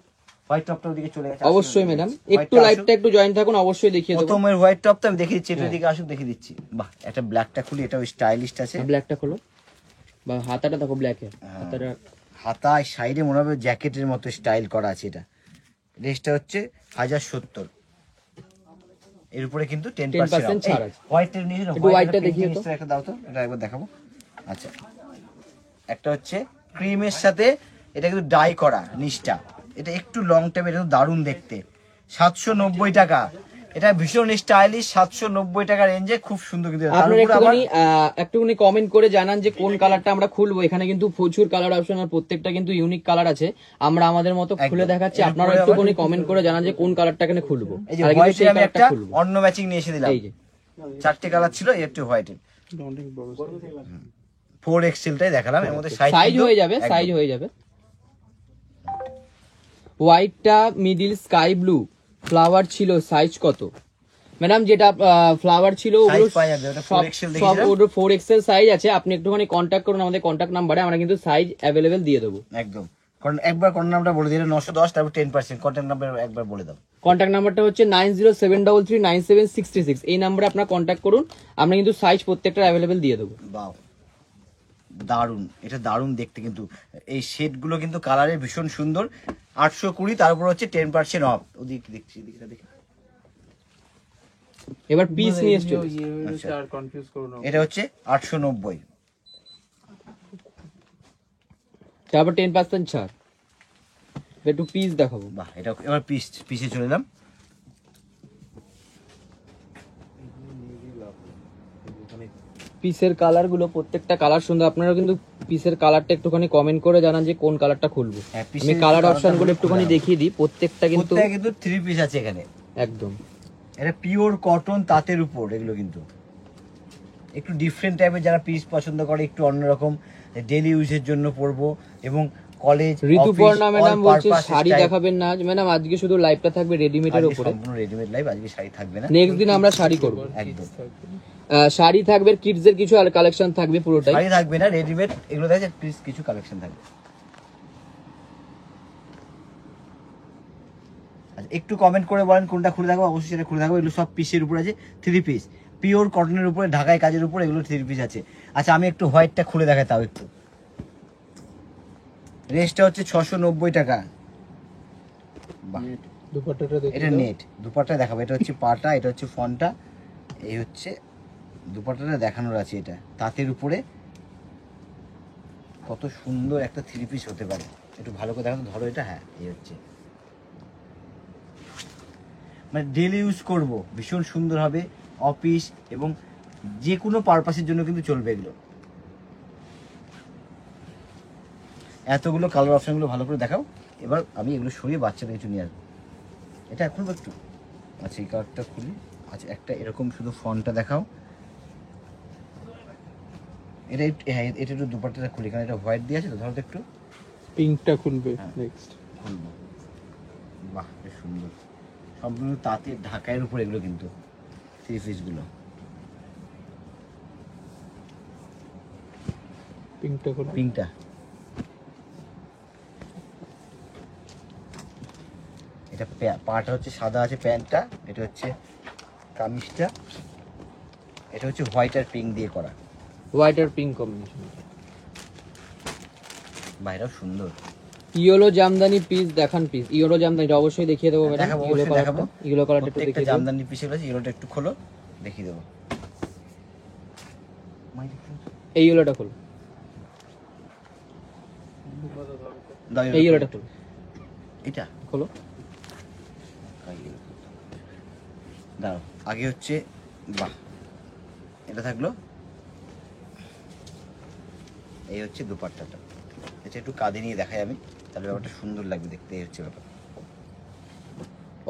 Speaker 1: হোয়াইট টপটা ওদিকে চলে গেছে,
Speaker 2: অবশ্যই ম্যাডাম, একটু লাইটটা একটু জয়েন থাকুন, অবশ্যই দেখিয়ে দেবো।
Speaker 1: প্রথমের হোয়াইট টপটা আমি দেখিয়ে দিচ্ছি, এটার দিকে আসুক, দেখিয়ে দিচ্ছি। বাহ, একটা ব্ল্যাকটা খুলি, এটাও স্টাইলিশ আছে।
Speaker 2: ব্ল্যাকটা খোলো, বা হাতাটা দেখো ব্ল্যাকের, হাতাটা
Speaker 1: হাতায় সাইডে মনে হবে জ্যাকেটের মতো স্টাইল করা আছে। এটা রেঞ্জটা হচ্ছে 1070, এর উপরে কিন্তু 10%
Speaker 2: ছাড় আছে।
Speaker 1: হোয়াইটের নিচে
Speaker 2: একটু white টা দেখিয়ে দাও।
Speaker 1: একটা দাও তো, এটা একবার দেখাবো। আচ্ছা, একটা হচ্ছে ক্রিমের সাথে, এটা কিন্তু ডাই করা নিচটা, এটা একটু লং টাইম, এটা কিন্তু দারুণ দেখতে। 790 টাকা, এটা ভীষণ স্টাইলিশ, 790 টাকা রেঞ্জে, খুব সুন্দর। কিন্তু
Speaker 2: আপনারা একটুখানি কমেন্ট করে জানান যে কোন কালারটা আমরা খুলবো। এখানে কিন্তু প্রচুর কালার অপশন, আর প্রত্যেকটা কিন্তু ইউনিক কালার আছে, আমরা আমাদের মতো খুলে দেখাচ্ছি। আপনারা একটুখানি কমেন্ট করে জানান যে কোন কালারটা এখানে খুলবো।
Speaker 1: এই যে
Speaker 2: আর কিন্তু
Speaker 1: হোয়াইটে
Speaker 2: সেই
Speaker 1: আমি
Speaker 2: কালারটা
Speaker 1: একটা
Speaker 2: খুলবো।
Speaker 1: অন্য ম্যাচিং নিয়ে এসে দিলাম,
Speaker 2: এই যে
Speaker 1: 4টে কালার ছিল, এই একটু হোয়াইটের 4XL টাই দেখালাম, এর মধ্যে
Speaker 2: সাইজ হয়ে যাবে, সাইজ হয়ে যাবে। হোয়াইটটা মিডিল স্কাই ব্লু ফ্লাওয়ার ছিল, সাইজ কত ম্যাডাম? যেটা ফ্লাওয়ার ছিল ওগুলো
Speaker 1: Size পাওয়া যাবে, ওটা 4XL
Speaker 2: সব
Speaker 1: দেখিয়েছিলাম।
Speaker 2: ওগুলো 4XL সাইজ আছে। আপনি একটুখানি কন্ট্যাক্ট করুন আমাদের কন্ট্যাক্ট নাম্বারে, আমরা কিন্তু সাইজ অ্যাভেলেবেল দিয়ে দেবো।
Speaker 1: একদম। কারণ একবার কন্ট্যাক্ট নাম্বারটা বলে দিলে 910, তারপর 10%। কন্ট্যাক্ট নাম্বার একবার বলে দাও।
Speaker 2: কন্ট্যাক্ট নাম্বারটা হচ্ছে 9073397636। এই নাম্বারে আপনার কন্ট্যাক্ট করুন, আমরা কিন্তু সাইজ প্রত্যেকটা অ্যাভেলেবেল দিয়ে দেবো।
Speaker 1: বাও, দারুন, এটা দারুন দেখতে, কিন্তু এই শেডগুলো কিন্তু কালারে ভীষণ সুন্দর। 820, তারপর হচ্ছে 10% অফ। ওদিকে দেখছি, এদিকে দেখি।
Speaker 2: এবার পিস নিয়ে এসছো,
Speaker 1: আচ্ছা।
Speaker 3: আর কনফিউজ করো না।
Speaker 1: এটা হচ্ছে 890,
Speaker 2: তারপর 10% ছাড়। একটু পিস দেখাবো।
Speaker 1: বাহ, এটা এবার পিসে চলে এলাম।
Speaker 2: পিসের কালার গুলো প্রত্যেকটা কালার সুন্দর। আপনারা কিন্তু পিসের কালারটা একটুখানি কমেন্ট করে জানান যে কোন কালারটা খুলবো।
Speaker 1: হ্যাঁ, piece
Speaker 2: আমি
Speaker 1: এর
Speaker 2: কালার
Speaker 1: colour
Speaker 2: অপশন গুলো
Speaker 1: গুলো
Speaker 2: একটুখানি
Speaker 1: খুলে
Speaker 2: দেখিয়ে দিই। প্রত্যেকটা কিন্তু
Speaker 1: 3 পিস আছে এখানে,
Speaker 2: একদম
Speaker 1: এটা পিওর কটন তাঁতের উপর। এগুলো কিন্তু একটু ডিফারেন্ট টাইপের, যারা পিস পছন্দ করে, একটু অন্যরকম ডেলি ইউজের জন্য পরবো, এবং কলেজ,
Speaker 2: ঋতুপর্ণা ম্যাডাম বলছে শাড়ি দেখাবেন না ম্যাডাম, আজকে শুধু লাইভটা থাকবে রেডিমেডের উপরে।
Speaker 1: সম্পূর্ণ রেডিমেড লাইভ, আজকে শাড়ি থাকবে না,
Speaker 2: নেক্সট দিন আমরা শাড়ি করব।
Speaker 1: একদম।
Speaker 2: শাড়ি থাকবে, কিডস এর কিছু কালেকশন থাকবে, পুরোটাই
Speaker 1: শাড়ি থাকবে না, রেডিমেড এগুলো থাকছে, পিস কিছু কালেকশন থাকবে। আচ্ছা, একটু কমেন্ট করে বলেন কোনটা খুলে থাকবো, অবশ্যই সেটা খুলে থাকবো। এগুলো সব পিসের উপর আছে, 3 পিস। পিওর কটনের উপরে ঢাকাই কাজের উপরে এগুলো 3 পিস আছে। আচ্ছা আমি একটু হোয়াইটটা খুলে দেখাই তাও একটু। রেঞ্জটা হচ্ছে 690 টাকা। বাহ,
Speaker 3: দুপাট্টাটা দেখে
Speaker 1: এটা
Speaker 3: দাও।
Speaker 1: নেট দুপাট্টা দেখাবো। এটা হচ্ছে পাটা, এটা হচ্ছে ফনটা, এই হচ্ছে দুপাট্টাটা দেখানোর আছে। এটা তাঁতের উপরে কত সুন্দর একটা 3 পিস হতে পারে, একটু ভালো করে দেখানো। ধরো এটা, হ্যাঁ এই হচ্ছে, মানে ডেলি ইউজ করব, ভীষণ সুন্দর হবে। অফিস এবং যে কোনো পারপাসের জন্য কিন্তু চলবে এগুলো। এতগুলো কালার অপশনগুলো ভালো করে দেখাও। এবার আমি এগুলো সরিয়ে বাচ্চাদের কিছু নিয়ে আসবো। এটা এখন একটু, আচ্ছা এই কালারটা খুলি। আচ্ছা একটা এরকম শুধু ফন্টটা দেখাও। এটা হ্যাঁ এটা একটু দুপাট্টাটা খুলি, কারণ এটা হোয়াইট দিয়ে আছে তো। ধরো তো একটু
Speaker 3: পিঙ্কটা খুলবে
Speaker 1: হ্যাঁ।
Speaker 3: নেক্সট।
Speaker 1: খুলবো। বাহ বেশ সুন্দর, সম্পূর্ণ তাঁতের ঢাকাইয়ের উপর এগুলো কিন্তু 3 পিসগুলো।
Speaker 3: পিঙ্কটা খুলবে।
Speaker 1: পিঙ্কটা, এটা পাটা হচ্ছে সাদা আছে, প্যান্টটা এটা হচ্ছে কামিজটা, এটা হচ্ছে হোয়াইট আর পিঙ্ক দিয়ে করা।
Speaker 2: হোয়াইট আর পিঙ্ক কম্বিনেশন।
Speaker 1: বাইরেও সুন্দর।
Speaker 2: ইয়েলো জামদানি পিস দেখান, পিস ইয়েলো জামদানি এটা অবশ্যই দেখিয়ে দেবো ম্যাডাম।
Speaker 1: দেখাবো,
Speaker 2: ইয়েলো
Speaker 1: অবশ্যই দেখাবো।
Speaker 2: কালারটা, ইয়েলো কালারটা একটু
Speaker 1: প্রত্যেকটা
Speaker 2: দেখিয়ে দেবো।
Speaker 1: জামদানি পিসে গেছে, ইয়েলোটা একটু খোলো দেখিয়ে দেবো।
Speaker 2: এই ইয়েলোটা খোলো,
Speaker 1: দাও
Speaker 2: এই ইয়েলোটা খোলো,
Speaker 1: এটা
Speaker 2: খোলো।
Speaker 1: দাঁড়াও আগে হচ্ছে, বাহ এটা থাকলো। এই হচ্ছে দুপাট্টাটা, এটা একটু কাঁধে নিয়ে দেখাই আমি, তাহলে ব্যাপারটা সুন্দর লাগবে দেখতে। এই হচ্ছে ব্যাপার।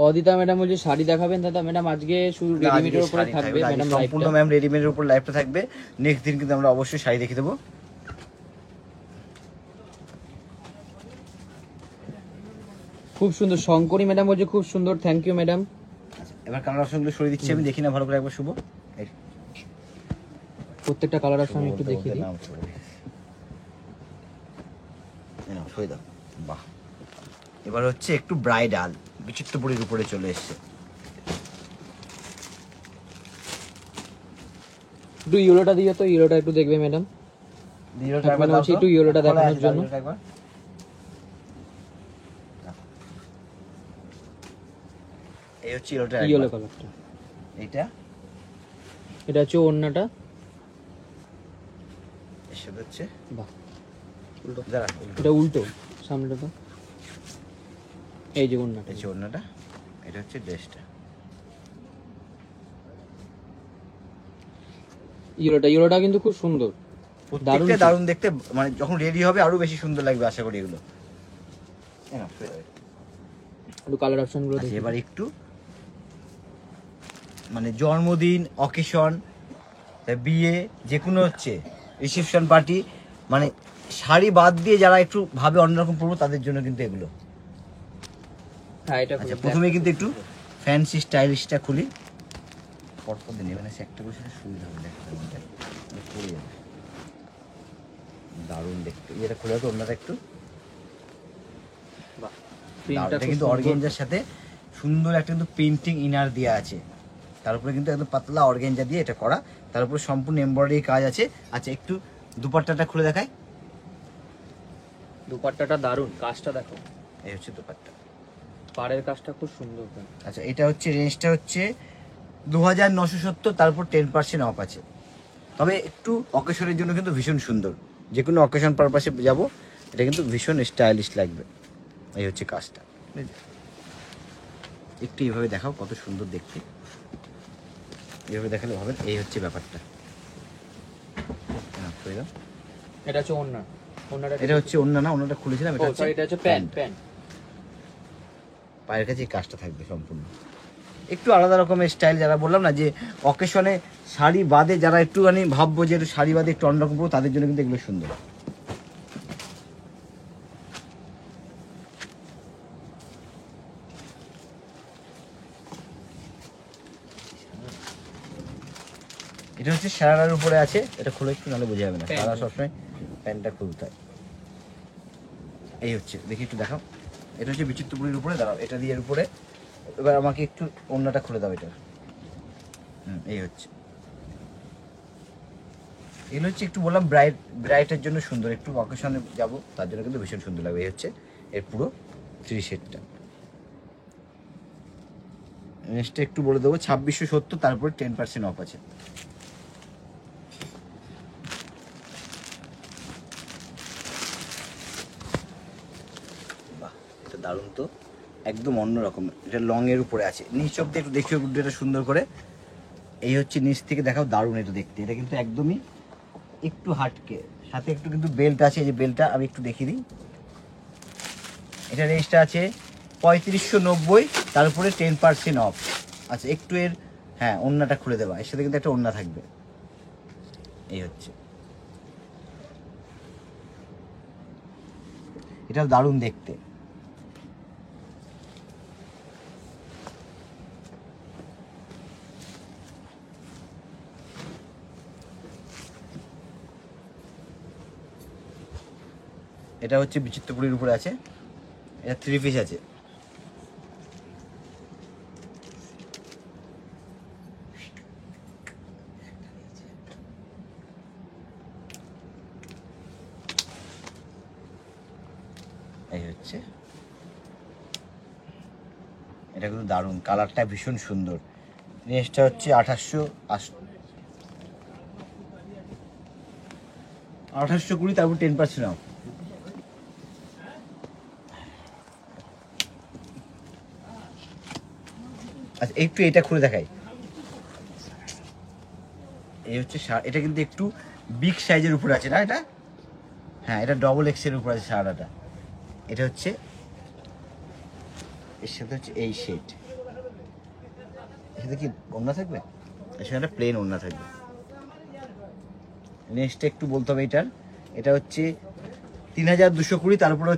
Speaker 2: অদিতা ম্যাডাম বলছে শাড়ি দেখাবেন। দাদা ম্যাডাম আজকে শুধু রেডিমেডের উপরে থাকবে ম্যাডাম
Speaker 1: সম্পূর্ণ
Speaker 2: লাইভটা।
Speaker 1: ম্যাম রেডিমেডের উপর লাইভটা থাকবে। নেক্সট দিন কিন্তু আমরা অবশ্যই শাড়ি দেখে দেবো।
Speaker 2: খুব সুন্দর। শঙ্করী ম্যাডাম বলছে খুব সুন্দর, থ্যাংক ইউ ম্যাডাম।
Speaker 1: আচ্ছা, এবার কালার অপশনগুলো সরিয়ে দিচ্ছি আমি, দেখি না ভালো করে একবার শুভ। এই
Speaker 2: প্রত্যেকটা কালার আছে আমি একটু
Speaker 1: বলতে
Speaker 2: দেখিয়ে
Speaker 1: বলতে
Speaker 2: দিই।
Speaker 1: নাম চলে গেছে। এই নাও, সরিয়ে দাও। বাহ, এবার হচ্ছে একটু ব্রাইডাল বিচিত্রপুরীর উপরে চলে এসছে।
Speaker 2: একটু ইয়েলোটা দিয়ে তো, ইয়েলোটা একটু দেখবে ম্যাডাম।
Speaker 1: ইয়েলোটা একবার
Speaker 2: এখন
Speaker 1: দাও
Speaker 2: হচ্ছে
Speaker 1: তো।
Speaker 2: একটু ইয়েলোটা
Speaker 1: খোলা
Speaker 2: দেখানোর
Speaker 1: আছে, দাও
Speaker 2: জন্য।
Speaker 1: ইয়েলোটা একবার। এই হচ্ছে ইয়েলোটা
Speaker 2: ইয়েলো
Speaker 1: একবার।
Speaker 2: কালারটা,
Speaker 1: এইটা
Speaker 2: এটা হচ্ছে ওড়নাটা।
Speaker 1: এসব হচ্ছে,
Speaker 2: বাহ,
Speaker 1: দাঁড়া উল্টো।
Speaker 2: এটা উল্টো, সামনেটা তো। এই যে ওড়নাটা,
Speaker 1: এই যে ওড়নাটা, এটা হচ্ছে ড্রেসটা।
Speaker 2: ইয়েলোটা কিন্তু খুব সুন্দর।
Speaker 1: প্রত্যেকটা
Speaker 2: তো।
Speaker 1: দারুণ দেখতে, মানে যখন রেডি হবে আরো বেশি সুন্দর লাগবে আশা করি এগুলো। এই নাও, সরে দাও।
Speaker 2: একটু কালার অপশন গুলো
Speaker 1: আচ্ছা,
Speaker 2: দেখি।
Speaker 1: এবার একটু মানে জন্মদিন, অকেশন, বিয়ে, যে কোনো হচ্ছে রিসেপশন পার্টি, মানে শাড়ি বাদ দিয়ে যারা একটু ভাবে অন্যরকম পরবো তাদের জন্য কিন্তু এগুলো।
Speaker 2: হ্যাঁ এটা
Speaker 1: আচ্ছা প্রথমে কিন্তু একটু ফ্যান্সি স্টাইলিশটা খুলি, পরপর দিন মানে একটা করে সেটা সুবিধা হবে দেখতে। পরে যাবে, দারুণ দেখতে। এটা খুলে তো অন্যটা একটু
Speaker 2: প্রিন্টটা
Speaker 1: এটা কিন্তু অর্গেঞ্জার সাথে সুন্দর একটা কিন্তু পেন্টিং ইনার দেওয়া আছে, তার উপরে কিন্তু একদম পাতলা অর্গেঞ্জা দিয়ে এটা করা, তার উপরে সম্পূর্ণ এমব্রয়ডারি কাজ আছে। আচ্ছা একটু দুপাট্টাটা খুলে দেখাই।
Speaker 2: দুপাট্টাটা দারুন, কাজটা দেখো,
Speaker 1: এই হচ্ছে দুপাট্টা।
Speaker 2: পাড়ের কাজটা খুব সুন্দর।
Speaker 1: আচ্ছা এটা হচ্ছে রেঞ্জটা হচ্ছে 2970, তারপর 10% অফ আছে। তবে একটু অকেশনের জন্য কিন্তু ভীষণ সুন্দর, যে কোনো অকেশন পারপাসে যাব এটা কিন্তু ভীষণ স্টাইলিশ লাগবে। এই হচ্ছে কাজটা, একটু এইভাবে দেখাও কত সুন্দর দেখতে, এইভাবে দেখালে হবে। এই হচ্ছে ব্যাপারটা। না, সরে দাও।
Speaker 2: এটা হচ্ছে ওড়না, ওড়নাটা
Speaker 1: এটা হচ্ছে অন্য না, অন্যটা খুলেছিলাম। এটা হচ্ছে
Speaker 2: এটা হচ্ছে প্যান্ট, প্যান্ট।
Speaker 1: পায়ের কাছে এই কাজটা থাকবে সম্পূর্ণ একটু আলাদা রকমের স্টাইল। যারা বললাম না যে অকেশনে শাড়ি বাদে যারা একটুখানি ভাববো যে একটু শাড়ি বাদে একটু অন্যরকম পরবো, তাদের জন্য কিন্তু এগুলো সুন্দর। এটা হচ্ছে সারারার উপরে আছে, এটা খুলে একটু নাহলে বোঝা যাবে না।
Speaker 2: প্যান্ট।
Speaker 1: সারা সবসময় প্যান্টটা খুলতে হয়। এই হচ্ছে, দেখি একটু দেখাও। এটা হচ্ছে বিচিত্রপুরীর উপরে, দাঁড়াও এটা দিয়ে এর উপরে। এবার আমাকে একটু ওড়নাটা খুলে দাও এটা। এই হচ্ছে এগুলো হচ্ছে একটু বললাম ব্রাইটের জন্য সুন্দর, একটু অকেশনে যাবো তার জন্য কিন্তু ভীষণ সুন্দর লাগবে। এই হচ্ছে এর পুরো 3 সেটটা। নেক্সটটা একটু বলে দেবো 2670, তারপরে 10% অফ আছে। বাহ, এটা দারুণ তো, একদম অন্যরকম। এটা লং এর উপরে আছে, নিচ অব্দি একটু দেখিও এটা সুন্দর করে। এই হচ্ছে নিচ থেকে দেখাও, দারুণ এটা দেখতে। এটা কিন্তু একদমই একটু হাটকে, সাথে একটু কিন্তু বেল্ট আছে। এই যে বেল্টটা আমি একটু দেখিয়ে দিই। এটা রেঞ্জটা আছে 3590, তার উপরে 10% অফ। আচ্ছা একটু এর, হ্যাঁ ওড়নাটা খুলে দেওয়া, এর সাথে কিন্তু একটা ওড়না থাকবে। এই হচ্ছে, এটাও দারুণ দেখতে। এটা হচ্ছে বিচিত্রপুরীর উপরে আছে, এটা 3 পিস আছে। এই হচ্ছে, এটা কিন্তু দারুণ, কালারটা ভীষণ সুন্দর। রেঞ্জটা হচ্ছে 2820, তারপর 10% অফ। আচ্ছা একটু এটা খুলে দেখাই। এই হচ্ছে এটা কিন্তু একটু বিগ সাইজের উপরে আছে না এটা? হ্যাঁ, এটা ডবল এক্স এর উপর আছে সারাটা। এটা হচ্ছে এর সাথে হচ্ছে এই শেড, এর সাথে কি ওড়না থাকবে? এর সাথে একটা প্লেন ওড়না থাকবে। নেক্সট একটু বলতে হবে এটার, এটা হচ্ছে 3220, তার উপরে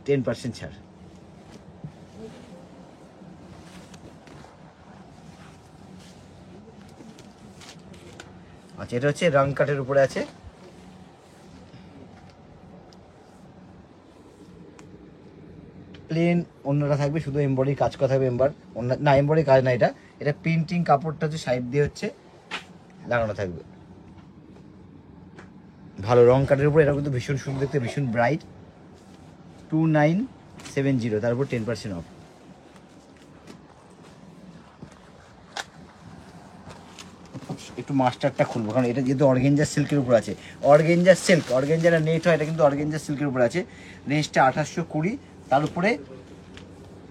Speaker 1: 10% ছাড়। আচ্ছা এটা হচ্ছে রং কাটের উপরে আছে। প্লেন অন্যটা থাকবে, শুধু এমব্রয়ডারি কাজ করা থাকবে। না এমব্রয়ডারি কাজ না, এটা প্রিন্টিং কাপড়টা হচ্ছে সাইড দিয়ে হচ্ছে লাগানো থাকবে। ভালো রং কাটের উপর, এটা কিন্তু ভীষণ সুন্দর দেখতে, ভীষণ ব্রাইট। 2970, তার উপর 10% অফ। একটু মাস্টারটা খুলবো, কারণ এটা যেহেতু অর্গেঞ্জার সিল্কের উপর আছে। অর্গেঞ্জার সিল্ক, অর্গেঞ্জার নেট হয়, এটা কিন্তু অর্গেঞ্জার সিল্কের উপর আছে। রেঞ্জটা 2820, তার উপরে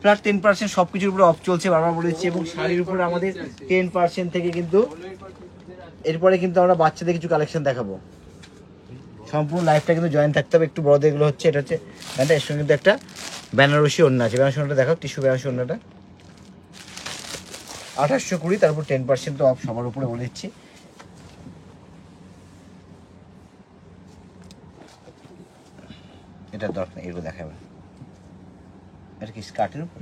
Speaker 1: প্লাস 10% সব কিছুর উপরে অফ চলছে, বারবার বলেছি। এবং শাড়ির উপরে আমাদের 10% থেকে কিন্তু, এরপরে কিন্তু আমরা বাচ্চাদের কিছু কালেকশন দেখাবো। সম্পূর্ণ লাইফটা কিন্তু জয়েন থাকতে হবে। একটু বড়দের এগুলো হচ্ছে, এটা হচ্ছে এর সঙ্গে কিন্তু একটা বেনারসি ওড়না আছে। বেনারসি ওড়নাটা দেখাও, টিস্যু বেনারসি ওড়নাটা 2820, তারপর 10% তো অফ সবার উপরে বলে দিচ্ছি। এটা দরকার, এগুলো দেখাবে। এটা কি স্কার্টের উপর?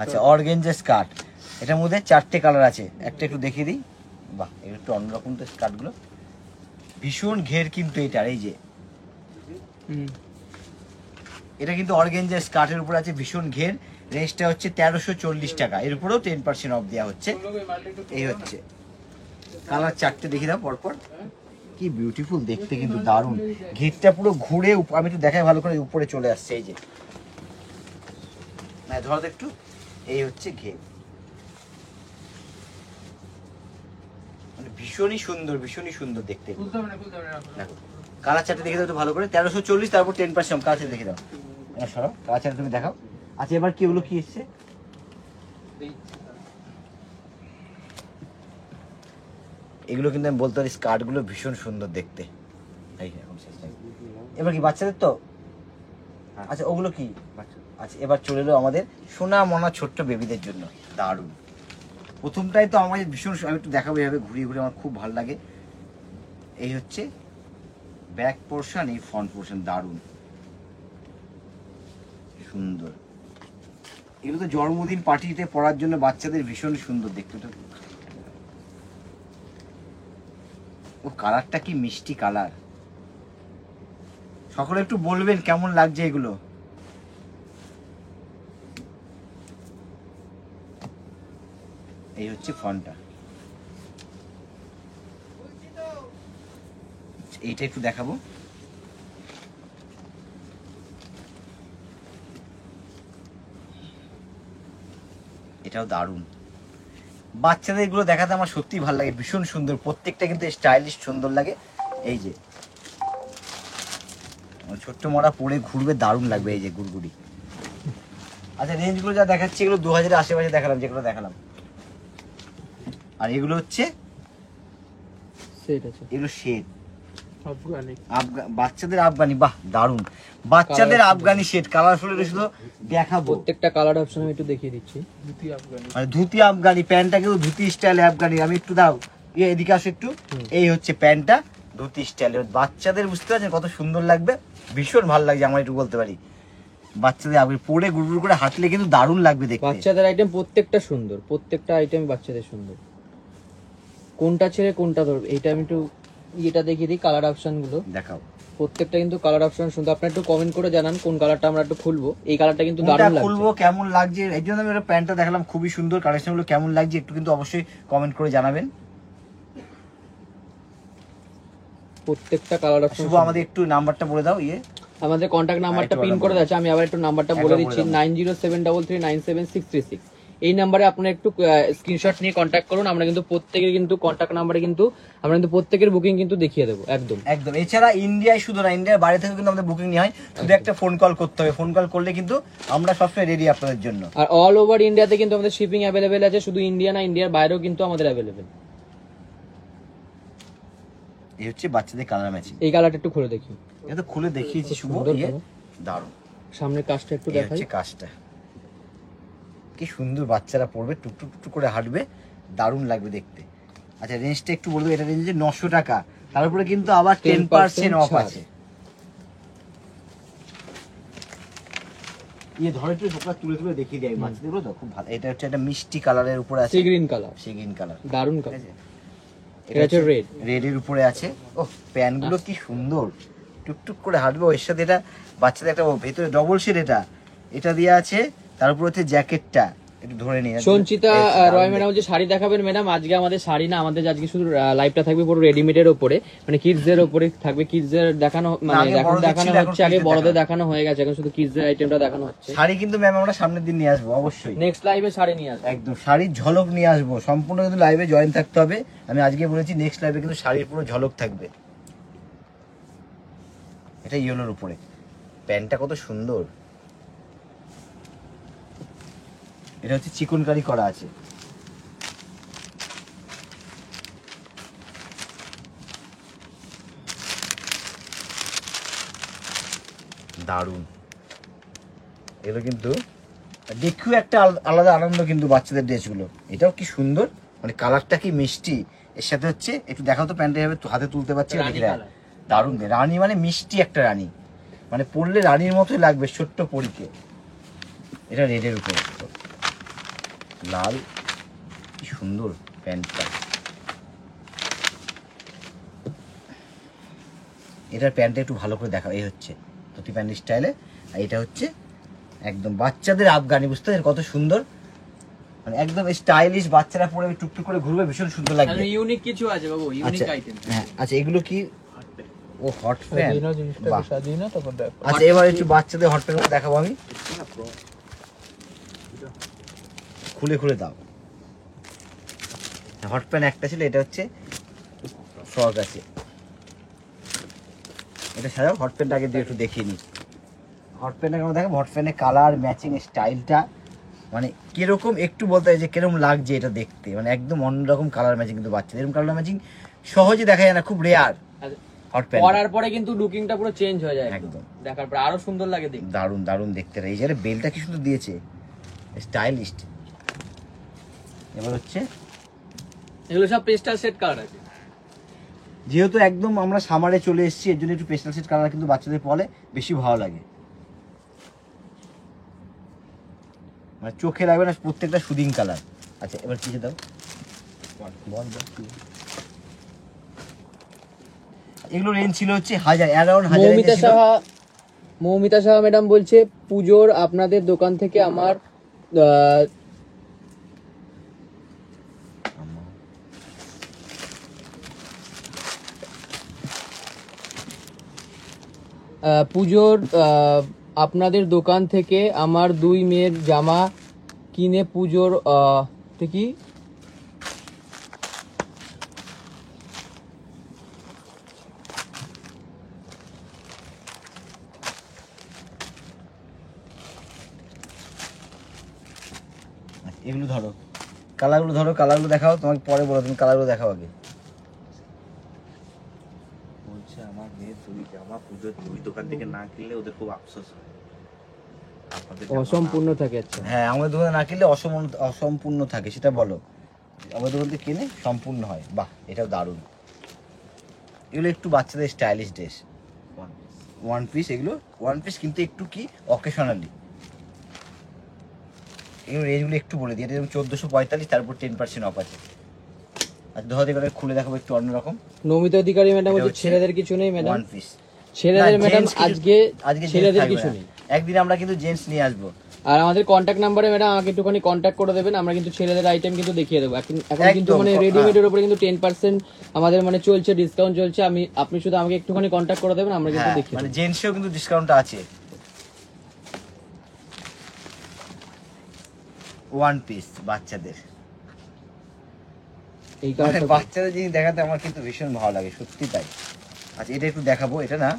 Speaker 1: আচ্ছা অর্গেঞ্জা স্কার্ট, এটার মধ্যে 4টে কালার আছে। একটা একটু দেখিয়ে দিই। বাহ, একটু অন্যরকম তো স্কার্টগুলো, ভীষণ ঘের কিন্তু এটার। এই যে এটা কিন্তু অর্গেঞ্জা স্কার্টের উপর আছে, ভীষণ ঘের। রেঞ্জটা হচ্ছে 1340 টাকা, এর উপরেও 10% অফ দেওয়া হচ্ছে। এই হচ্ছে কালার 4টে দেখিয়ে দাও পরপর, কি বিউটিফুল দেখতে, কিন্তু দারুণ। ঘেরটা পুরো ঘুরে আমি একটু দেখাই ভালো করে, উপরে চলে আসছে। এই যে না ধরো তো একটু, এই হচ্ছে ঘের, মানে ভীষণই সুন্দর, ভীষণই সুন্দর দেখতে। দেখো কালার 4টে দেখে দাও তো ভালো করে, 1340, তারপর 10% কালার 4টে দেখে দাও। সরো কালার 4টে তুমি দেখাও। আচ্ছা এবার কি ওগুলো কি এসছে? এগুলো কিন্তু আমি বলতে পারি স্কার্টগুলো ভীষণ সুন্দর দেখতে। এবার কি বাচ্চাদের তো? আচ্ছা ওগুলো কি? আচ্ছা এবার চলে এলো আমাদের সোনা মনা ছোট্ট বেবিদের জন্য, দারুণ। প্রথমটাই তো আমার ভীষণ, আমি একটু দেখাবো এভাবে ঘুরিয়ে ঘুরিয়ে, আমার খুব ভালো লাগে। এই হচ্ছে ব্যাক পোর্শন, এই ফ্রন্ট পোর্শন, দারুণ সুন্দর। এগুলো তো জন্মদিন পার্টিতে পরার জন্য বাচ্চাদের ভীষণ সুন্দর দেখতে। ও কালারটা কি মিষ্টি কালার। সকলে একটু বলবেন কেমন লাগছে এগুলো। এই হচ্ছে ফন্টটা, আচ্ছা এইটা একটু দেখাবো। এটাও দারুণ, বাচ্চাদের এগুলো দেখাতে আমার সত্যিই ভালো লাগে, ভীষণ সুন্দর, প্রত্যেকটা কিন্তু স্টাইলিশ সুন্দর লাগে। এই যে ছোট্ট মরা পরে ঘুরবে, দারুণ লাগবে এই যে গুড়গুড়ি। আচ্ছা রেঞ্জগুলো যা দেখাচ্ছি এগুলো 2000 এর আশেপাশে দেখালাম, যেগুলো দেখালাম। আর এগুলো হচ্ছে
Speaker 2: সেট আছে,
Speaker 1: এগুলো শেড
Speaker 3: আফগানি
Speaker 1: বাচ্চাদের আফগানি, বাহ দারুণ, বাচ্চাদের
Speaker 2: Colourful
Speaker 1: আফগানি শেড, কালারফুল। এটা শুধু দেখাবো,
Speaker 2: প্রত্যেকটা কালার অপশন আমি একটু দেখিয়ে দিচ্ছি।
Speaker 3: ধুতি আফগানি
Speaker 1: মানে ধুতি আফগানি, প্যান্টটা কিন্তু ধুতি স্টাইলে আফগানি। আমি একটু দাও এদিকে আসো একটু, এই হচ্ছে প্যান্টটা ধুতি স্টাইলের, বাচ্চাদের বুঝতে পারছেন কত সুন্দর লাগবে, ভীষণ ভালো লাগছে আমার, একটু বলতে পারি বাচ্চাদের আফগানি পরে গুড়গুড় করে হাঁটলে কিন্তু দারুণ লাগবে দেখতে।
Speaker 2: বাচ্চাদের আইটেম প্রত্যেকটা সুন্দর, প্রত্যেকটা আইটেম বাচ্চাদের সুন্দর। কোনটা ছেড়ে কোনটা ধরবে, এইটা আমি একটু এটা দেখিয়ে দিই কালার অপশন গুলো।
Speaker 1: দেখাও
Speaker 2: প্রত্যেকটা কিন্তু কালার অপশন সুন্দর। আপনারা একটু কমেন্ট করে জানান কোন কালারটা আমরা একটু খুলবো। এই কালারটা কিন্তু
Speaker 1: কোনটা
Speaker 2: দারুণ লাগছে।
Speaker 1: খুলবো, কেমন লাগছে, এই জন্য আমি ওটা প্যান্টটা দেখালাম, খুবই সুন্দর। কালেকশনগুলো কেমন লাগছে একটু কিন্তু অবশ্যই কমেন্ট করে জানাবেন।
Speaker 2: প্রত্যেকটা কালার অপশন।
Speaker 1: শুভ আমাদের একটু নাম্বারটা বলে দাও,
Speaker 2: আমাদের কন্ট্যাক্ট নাম্বারটা
Speaker 1: আরেকটু
Speaker 2: পিন
Speaker 1: বলো।
Speaker 2: করে আছে, আমি আবার একটু নাম্বারটা বলে
Speaker 1: একবার
Speaker 2: দিচ্ছি,
Speaker 1: বলে দাও।
Speaker 2: 9073339766। এই নাম্বারে আপনারা একটু স্ক্রিনশট নিয়ে কন্ট্যাক্ট করুন। আমরা কিন্তু প্রত্যেকের কিন্তু কন্ট্যাক্ট নাম্বারে কিন্তু আমরা কিন্তু প্রত্যেকের বুকিং কিন্তু দেখিয়ে দেবো একদম।
Speaker 1: একদম। এছাড়া ইন্ডিয়ায় শুধু না, ইন্ডিয়ার বাইরে থেকে কিন্তু আমাদের বুকিং নেওয়া হয়, শুধু একটা ফোন কল করতে হবে, ফোন কল করলে কিন্তু আমরা সবসময় রেডি আপনাদের জন্য।
Speaker 2: আর অল ওভার ইন্ডিয়াতে কিন্তু আমাদের শিপিং অ্যাভেলেবেল আছে, শুধু ইন্ডিয়া না, ইন্ডিয়ার বাইরেও কিন্তু আমাদের অ্যাভেলেবেল।
Speaker 1: এই হচ্ছে বাচ্চাদের কালার ম্যাচিং।
Speaker 2: এই কালারটা একটু খুলে দেখি,
Speaker 1: এটা তো খুলে দেখিয়েছি শুভ,
Speaker 2: সুন্দর
Speaker 1: ইয়ে
Speaker 2: তো।
Speaker 1: দারুণ।
Speaker 2: সামনের কাজটা একটু
Speaker 1: এই
Speaker 2: দেখাই।
Speaker 1: হচ্ছে কাজটা, কি সুন্দর, বাচ্চারা পড়বে, টুকটুক টুকটুক করে হাঁটবে, দারুণ লাগবে দেখতে। আচ্ছা রেঞ্জটা একটু বলবো, এটা রেঞ্জ 900 টাকা, তার উপরে কিন্তু আবার 10% অফ
Speaker 2: ছাড়।
Speaker 1: আছে। ইয়ে ধরে একটু ঢোকা তুলে তুলে দেখিয়ে দেয় বাচ্চাদের, তো খুব ভালো। এটা হচ্ছে একটা মিষ্টি কালারের উপরে আছে,
Speaker 2: sea green colour,
Speaker 1: sea green colour,
Speaker 2: দারুণ
Speaker 1: ঠিক
Speaker 2: কালার।
Speaker 1: আছে।
Speaker 2: এটা হচ্ছে রেড,
Speaker 1: রেডের উপরে আছে। ও প্যান্টগুলো কি সুন্দর, টুকটুক করে হাঁটবে। ওর সাথে এটা বাচ্চাদের একটা ভেতরে ডবল শেড, এটা দিয়ে আছে, তার উপর হচ্ছে জ্যাকেটটা একটু ধরে নিয়ে
Speaker 2: সঞ্চিতা রয় ম্যাডাম যে শাড়ি দেখাবেন ম্যাডাম, আজকে আমাদের শাড়ি না, আমাদের আজকে শুধু লাইভটা থাকবে পুরো রেডিমেডের উপরে, মানে কিডসদের উপরে থাকবে। কিডসদের দেখানো মানে
Speaker 1: আগে
Speaker 2: এখন
Speaker 1: বড়দের
Speaker 2: দেখানো
Speaker 1: ছিল, এখন
Speaker 2: হচ্ছে, আগে
Speaker 1: kidsদের
Speaker 2: বড়দের
Speaker 1: দেখানো।
Speaker 2: দেখানো হয়ে গেছে, এখন শুধু কিডসদের আইটেমটা দেখানো হচ্ছে।
Speaker 1: শাড়ি কিন্তু ম্যাম আমরা সামনের দিন নিয়ে আসবো অবশ্যই,
Speaker 2: নেক্সট লাইভে শাড়ি নিয়ে আসবে।
Speaker 1: একদম শাড়ির ঝলক নিয়ে আসবো, সম্পূর্ণ কিন্তু লাইভে জয়েন থাকতে হবে। আমি আজকে বলেছি নেক্সট লাইভে কিন্তু শাড়ির পুরো ঝলক থাকবে। এটা ইয়েলোর উপরে, প্যান্টটা কত সুন্দর, এটা হচ্ছে চিকনকারি করা আছে। দারুণ, এগুলো কিন্তু দেখেও একটা আলাদা আনন্দ কিন্তু বাচ্চাদের ড্রেসগুলো। এটাও কি সুন্দর, মানে কালারটা কি মিষ্টি, এর সাথে হচ্ছে একটু দেখাও তো প্যান্টটা এভাবে হাতে তুলতে পারছি না,
Speaker 2: রানী
Speaker 1: দেখি
Speaker 2: colour।
Speaker 1: দারুণ। রানী মানে মিষ্টি একটা রানী, মানে পরলে রানীর মতোই লাগবে ছোট্ট পরীকে। এটা রেডের উপরে লাল, কি সুন্দর প্যান্টটা। এটার প্যান্টটা একটু ভালো করে দেখা, এই হচ্ছে ধুতি প্যান্ট স্টাইলে, আর এটা হচ্ছে একদম বাচ্চাদের আফগানি, বুঝতে পারছেন কত সুন্দর, মানে একদম স্টাইলিশ, বাচ্চারা পরে টুকটুক করে ঘুরবে, ভীষণ সুন্দর লাগবে।
Speaker 2: ইউনিক কিছু আছে বাবু, ইউনিক
Speaker 1: আচ্ছা
Speaker 2: আইটেম।
Speaker 1: হ্যাঁ, আচ্ছা এগুলো কি, ও হট প্যান্ট,
Speaker 3: সাজিয়ে নাও জিনিসটাকে, সাজিয়ে নাও তারপর দেখো।
Speaker 1: আচ্ছা এবার একটু বাচ্চাদের হট প্যান্ট দেখাবো আমি, খুলে খুলে দাও। হট প্যান্ট একটা ছিল, এটা হচ্ছে ফ্রক আছে, এটা সাজাও। হট প্যান্ট আগে দিয়ে একটু দেখিয়ে নিই, হট প্যান্টটা কেমন দেখো, হট প্যান্টের কালার ম্যাচিং স্টাইলটা মানে কিরকম একটু বলতে হয় যে কিরকম লাগছে এটা দেখতে, মানে একদম অন্যরকম কালার ম্যাচিং। কিন্তু বাচ্চাদের এরকম কালার ম্যাচিং সহজে দেখা যায় না, খুব রেয়ার হট প্যান্ট।
Speaker 2: পরার পরে কিন্তু লুকিংটা পুরো চেঞ্জ হয়ে যায়
Speaker 1: একদম।
Speaker 2: দেখার পর আরো সুন্দর লাগে দেখতে।
Speaker 1: দারুণ দারুণ দেখতে, এই যে বেলটা কি সুন্দর দিয়েছে, স্টাইলিস্ট। এবার হচ্ছে
Speaker 2: এগুলো সব পেস্টাল সেট কালার আছে।
Speaker 1: যেহেতু একদম আমরা সামারে চলে এসেছি, এর জন্য একটু পেস্টাল সেট কালার কিন্তু বাচ্চাদের পরে বেশি ভালো লাগে, মানে চোখে লাগবে না, প্রত্যেকটা সুদিং কালার। আচ্ছা এবার কিছু দাও, এগুলো রেঞ্জ ছিল হচ্ছে 1000, অ্যারাউন্ড 1000।
Speaker 2: মৌমিতা সাহা ম্যাডাম বলছে পুজোর আপনাদের দোকান থেকে আমার পুজোর আপনাদের দোকান থেকে আমার 2 মেয়ের জামা কিনে পুজোর কি
Speaker 1: এগুলো ধরো, কালারগুলো ধরো, কালারগুলো দেখাও, তোমাকে পরে বলো, তুমি কালারগুলো দেখাও আগে।
Speaker 5: বলছে আমার মেয়ের 2 জামা পুজোর 2 দোকান থেকে না কিনলে ওদের খুব আফসোস হয়। আপনাদের জামা
Speaker 2: অসম্পূর্ণ থাকে? আচ্ছা,
Speaker 1: হ্যাঁ, আমাদের দোকানে না কিনলে অসম্পূর্ণ থাকে, সেটা বলো। আমাদের দোকান থেকে কিনে সম্পূর্ণ হয়। বাহ, এটাও দারুণ। এগুলো একটু বাচ্চাদের স্টাইলিশ ড্রেস,
Speaker 5: না, one piece।
Speaker 1: One piece. এগুলো ওয়ান পিস কিন্তু একটু কি অকেশনালি। এগুলো রেঞ্জগুলো একটু বলে দিই, এটা 1445, তারপর 10% অফ আছে। আর ধরে করে খুলে দেখাবো একটু অন্যরকম।
Speaker 2: নমিতা অধিকারী ম্যাডাম
Speaker 1: এটা
Speaker 2: বলছে
Speaker 1: হচ্ছে
Speaker 2: ছেলেদের কিছু নেই ম্যাডাম?
Speaker 1: ওয়ান পিস
Speaker 2: ছেলেদের
Speaker 1: না,
Speaker 2: ম্যাডাম
Speaker 1: gents কিছু-
Speaker 2: আজকে
Speaker 1: gents
Speaker 2: ছেলেদের
Speaker 1: থাকবে
Speaker 2: কিছু
Speaker 1: না।
Speaker 2: নেই।
Speaker 1: একদিন আমরা কিন্তু জেন্টস নিয়ে আসবো।
Speaker 2: আর আমাদের কন্ট্যাক্ট নাম্বারে ম্যাডাম আমাকে একটুখানি কন্ট্যাক্ট করে দেবেন, আমরা কিন্তু ছেলেদের আইটেম কিন্তু দেখিয়ে দেবো। এখন কিন্তু
Speaker 1: একদম,
Speaker 2: মানে
Speaker 1: হ্যাঁ।
Speaker 2: রেডিমেডের উপরে কিন্তু 10% আমাদের মানে চলছে, ডিসকাউন্ট চলছে। আপনি শুধু আমাকে একটুখানি কন্ট্যাক্ট করে দেবেন, আমরা কিন্তু
Speaker 1: হ্যাঁ,
Speaker 2: দেখিয়ে
Speaker 1: মানে
Speaker 2: দেবো।
Speaker 1: জেন্টসেও কিন্তু ডিসকাউন্ট আছে। ওয়ান পিস বাচ্চাদের,
Speaker 2: এই
Speaker 1: মানে
Speaker 2: কারণে
Speaker 1: বাচ্চাদের জিনিস দেখাতে আমার কিন্তু ভীষণ ভালো লাগে, সত্যি তাই। আচ্ছা, এটা একটু দেখাবো। এটা না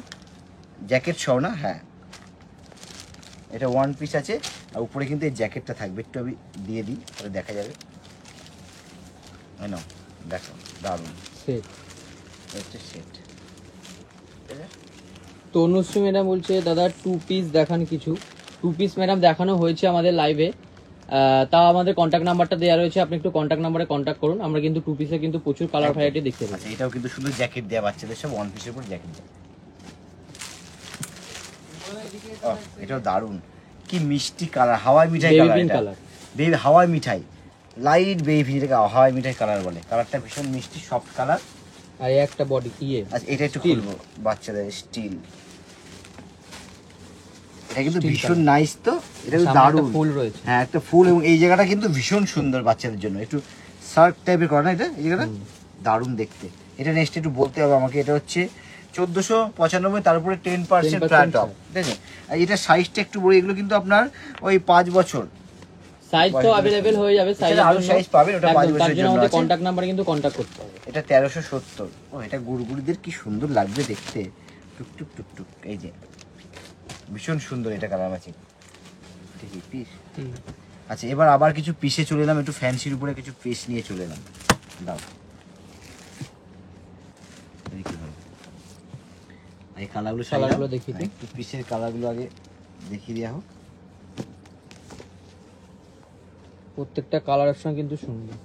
Speaker 1: জ্যাকেট সহ না, হ্যাঁ এটা ওয়ান পিস আছে, আর উপরে কিন্তু এই জ্যাকেটটা থাকবে। একটু আমি দিয়ে দিই, তাহলে দেখা যাবে। নাও দেখো, দারুণ।
Speaker 2: সেট।
Speaker 1: হচ্ছে সেট।
Speaker 2: তনুশ্রী ম্যাডাম বলছে দাদা 2 পিস দেখান কিছু। 2 পিস ম্যাডাম দেখানো হয়েছে আমাদের লাইভে, তাও আমাদের কন্ট্যাক্ট নাম্বারটা দেওয়া রয়েছে, আপনি একটু কন্ট্যাক্ট নাম্বারে কন্ট্যাক্ট করুন। আমরা কিন্তু 2 পিসে কিন্তু প্রচুর কালার ভ্যারাইটি দেখতে পাচ্ছি।
Speaker 1: আচ্ছা, এটাও কিন্তু শুধু জ্যাকেট দেওয়া, বাচ্চাদের সব ওয়ান পিসের উপর জ্যাকেট দেওয়া। এটাও দারুণ, কি মিষ্টি কালার, হাওয়াই মিঠাই
Speaker 2: Baby
Speaker 1: কালার।
Speaker 2: pink
Speaker 1: এটা
Speaker 2: color।
Speaker 1: বেবি হাওয়াই মিঠাই, লাইট বেবি, যেটাকে হাওয়াই মিঠাই কালার বলে। কালারটা ভীষণ মিষ্টি, সফট কালার।
Speaker 2: আর এই একটা বডি
Speaker 1: আচ্ছা, এটা একটু
Speaker 2: Steel।
Speaker 1: খুলবো, বাচ্চাদের স্টিল। এটা কিন্তু
Speaker 2: Steel
Speaker 1: ভীষণ
Speaker 2: color।
Speaker 1: নাইস, তো এটা কিন্তু
Speaker 2: সামনে একটা
Speaker 1: দারুণ।
Speaker 2: ফুল রয়েছে।
Speaker 1: হ্যাঁ, একটা ফুল, এবং এই জায়গাটা কিন্তু ভীষণ সুন্দর বাচ্চাদের জন্য। একটু সার্ক টাইপের করা না এটা, এই জায়গাটা দারুণ দেখতে। এটা নেক্সট একটু বলতে হবে আমাকে। এটা হচ্ছে 1495, তার উপরে 10%
Speaker 2: 10%
Speaker 1: ফ্ল্যাট অফ, ঠিক আছে। আর এটা সাইজটা একটু বড়, এগুলো কিন্তু আপনার ওই 5 বছর
Speaker 2: সাইজ তো अवेलेबल হয়ে যাবে। সাইজ
Speaker 1: এছাড়া আরো size পাবেন, ওটা 5
Speaker 2: তার
Speaker 1: বছরের
Speaker 2: জন্য
Speaker 1: জন্য
Speaker 2: আমাদের
Speaker 1: আছে।
Speaker 2: কন্ট্যাক্ট নাম্বারে কিন্তু কন্ট্যাক্ট করতে হবে।
Speaker 1: এটা 1370। ও, এটা গুড়গুড়িদের কি সুন্দর লাগবে দেখতে, টুকটুক টুকটুক। এই যে ভীষণ সুন্দর এটা কালার ম্যাচিং, ঠিকই পিস। আচ্ছা, এবার আবার কিছু পিসে চলে এলাম, একটু ফ্যান্সির উপরে কিছু পিস নিয়ে চলে এলাম। দাও, এই কি ভালো। এই কালারগুলো
Speaker 2: কালারগুলো দেখিয়ে দিই।
Speaker 1: একটু পিসের কালারগুলো আগে দেখিয়ে দেওয়া হোক।
Speaker 2: প্রত্যেকটা কালার অপশন কিন্তু সুন্দর।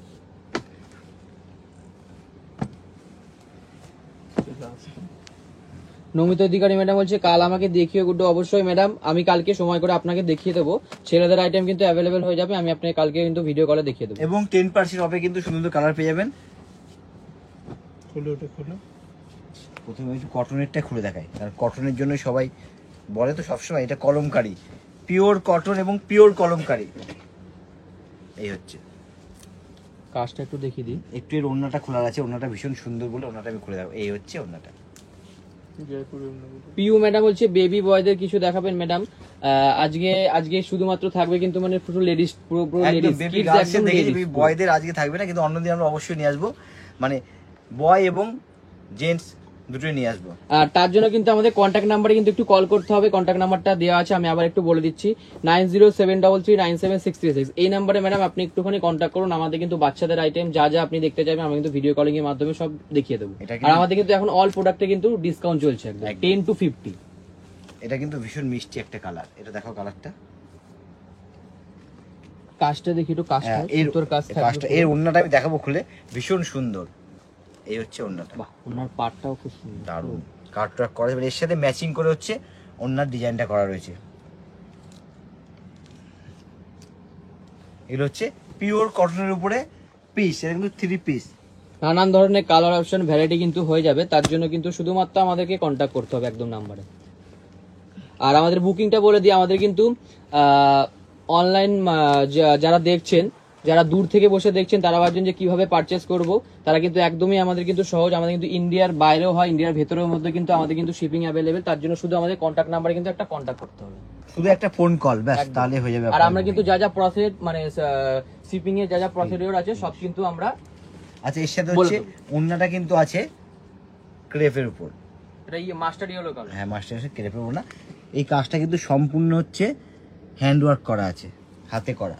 Speaker 2: নমিতা অধিকারী ম্যাডাম বলছে কাল আমাকে দেখিয়ে গুড্ডু। অবশ্যই ম্যাডাম, আমি কালকে সময় করে আপনাকে দেখিয়ে দেবো। ছেলেদের আইটেম কিন্তু অ্যাভেলেবেল হয়ে যাবে, আমি আপনাকে কালকে কিন্তু ভিডিও কলে দেখিয়ে দেবো।
Speaker 1: এবং 10% অফে কিন্তু সুন্দর কালার পেয়ে যাবেন।
Speaker 3: খোলো, ওটা খোলো।
Speaker 1: প্রথমে একটু কটনেরটা খুলে দেখাই, কারণ কটনের জন্য সবাই বলে তো সবসময়, এটা কলমকারি, পিওর কটন এবং পিওর কলমকারি। এই হচ্ছে,
Speaker 2: কাজটা একটু দেখিয়ে দিই।
Speaker 1: একটু এর ওড়নাটা খোলা আছে, ওড়নাটা ভীষণ সুন্দর বলে ওড়নাটা আমি খুলে দেবো। এই হচ্ছে ওড়নাটা।
Speaker 3: জয়পুরের নবীন।
Speaker 2: পিউ ম্যাডাম বলছে বেবি বয়দের কিছু দেখাবেন ম্যাডাম। আজকে শুধুমাত্র থাকবে কিন্তু মানে পুরো লেডিস, পুরো লেডিস
Speaker 1: একদম বেবি
Speaker 2: কিডস
Speaker 1: গার্লসের
Speaker 2: একদম
Speaker 1: দেখেছি,
Speaker 2: ladies।
Speaker 1: বয়দের আজকে থাকবে না, কিন্তু অন্যদিন আমরা অবশ্যই নিয়ে আসবো, মানে বয় এবং জেন্টস দুটোই নিয়ে আসবো।
Speaker 2: আর তার জন্য কিন্তু আমাদের কন্ট্যাক্ট নাম্বারে কিন্তু একটু কল করতে হবে। কন্ট্যাক্ট নাম্বারটা দেওয়া আছে, আমি আবার একটু বলে দিচ্ছি, 9073397636। এই নাম্বারে ম্যাডাম আপনি একটুখানি কন্ট্যাক্ট করুন। আমাদের কিন্তু বাচ্চাদের আইটেম যা যা আপনি দেখতে চাইবেন আমরা কিন্তু ভিডিও কলিং এর মাধ্যমে সব দেখিয়ে দেবো।
Speaker 1: এটা
Speaker 2: আর
Speaker 1: কিন্তু-
Speaker 2: আমাদের কিন্তু এখন অল প্রোডাক্টে কিন্তু ডিসকাউন্ট চলছে একদম
Speaker 1: একদম।
Speaker 2: 10 to 50।
Speaker 1: এটা কিন্তু ভীষণ মিষ্টি একটা কালার, এটা দেখো কালারটা।
Speaker 2: কাজটা দেখি একটু, কাজটা
Speaker 1: এর
Speaker 2: সুতোর কাজ
Speaker 1: কাজটা,
Speaker 2: থাকবে।
Speaker 1: এর ওড়নাটা আমি দেখাবো খুলে, ভীষণ সুন্দর। এই হচ্ছে ওড়নাটা,
Speaker 2: বাহ, ওনার পাটটাও খুব সুন্দর।
Speaker 1: দারুণ কাটওয়ার্ক করা যাবে। এর সাথে ম্যাচিং করে হচ্ছে ওড়নার ডিজাইনটা করা রয়েছে। এগুলো হচ্ছে পিওর কটনের উপরে পিস, এটা কিন্তু 3 পিস।
Speaker 2: নানান ধরনের কালার অপশন ভ্যারাইটি কিন্তু হয়ে যাবে, তার জন্য কিন্তু শুধুমাত্র আমাদেরকে কন্ট্যাক্ট করতে হবে একদম নাম্বারে। আর আমাদের বুকিংটা বলে দিই, আমাদের কিন্তু অনলাইন যারা দেখছেন যারা দূর থেকে বসে দেখছেন তারা ভাবছেন যে কিভাবে পারচেস করব, তারা কিন্তু একদমই আমাদের কিন্তু সহজ। আমাদের কিন্তু ইন্ডিয়ার বাইরেও হয়, ইন্ডিয়ার ভেতরের মধ্যে কিন্তু আমাদের কিন্তু শিপিং অ্যাভেলেবেল। তার জন্য শুধু আমাদের কন্ট্যাক্ট নাম্বারে কিন্তু একটা কন্ট্যাক্ট করতে হবে,
Speaker 1: শুধু একটা ফোন কল ব্যাস,
Speaker 2: একদম।
Speaker 1: তাহলে হয়ে যাবে
Speaker 2: আর
Speaker 1: আপনার
Speaker 2: আমরা কিন্তু
Speaker 1: booking।
Speaker 2: যা যা প্রসেস মানে শিপিং এর যা যা প্রসিডিওর আছে সব কিন্তু আমরা
Speaker 1: আচ্ছা, এর সাথে
Speaker 2: বলে
Speaker 1: হচ্ছে
Speaker 2: দেবো।
Speaker 1: ওন্নাটা কিন্তু আছে ক্রেপের উপর।
Speaker 2: এটা মাস্টার ইয়েলো কালার।
Speaker 1: হ্যাঁ, মাস্টার ক্রেপের উপর না, এই কাজটা কিন্তু সম্পূর্ণ হচ্ছে হ্যান্ডওয়ার্ক করা আছে, হাতে করা।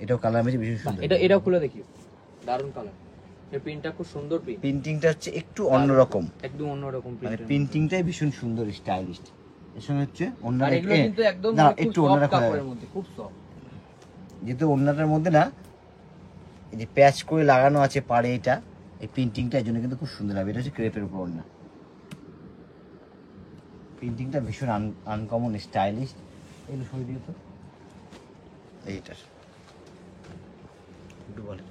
Speaker 1: এটাও কালার আছে ভীষণ সুন্দর।
Speaker 2: এটাও খুলে দেখি, দারুন কালার, এর প্রিন্টটা খুব সুন্দর প্রিন্ট,
Speaker 1: প্রিন্টিংটা হচ্ছে একটু অন্যরকম,
Speaker 2: একদম অন্যরকম
Speaker 1: মানে
Speaker 2: প্রিন্ট।
Speaker 1: প্রিন্টিংটাই ভীষণ সুন্দর স্টাইলিশ। এর সঙ্গে হচ্ছে
Speaker 2: আর
Speaker 1: অন্যটা
Speaker 2: এগুলো কিন্তু একদম
Speaker 1: দাঁড়াও,
Speaker 2: খুব
Speaker 1: একটু
Speaker 2: সফট
Speaker 1: অন্যটা খোলা
Speaker 2: কাপড়ের মধ্যে, খুব সফট।
Speaker 1: যেহেতু অন্যটার মধ্যে না এই যে প্যাচ করে লাগানো আছে পাড়ে, এটা এই প্রিন্টিংটার জন্য কিন্তু খুব সুন্দর হবে। এটা হচ্ছে ক্রেপের উপর না, প্রিন্টিংটা ভীষণ আনকমন স্টাইলিশ। এগুলো সরিয়ে দিও তো, এইটার একটু বলে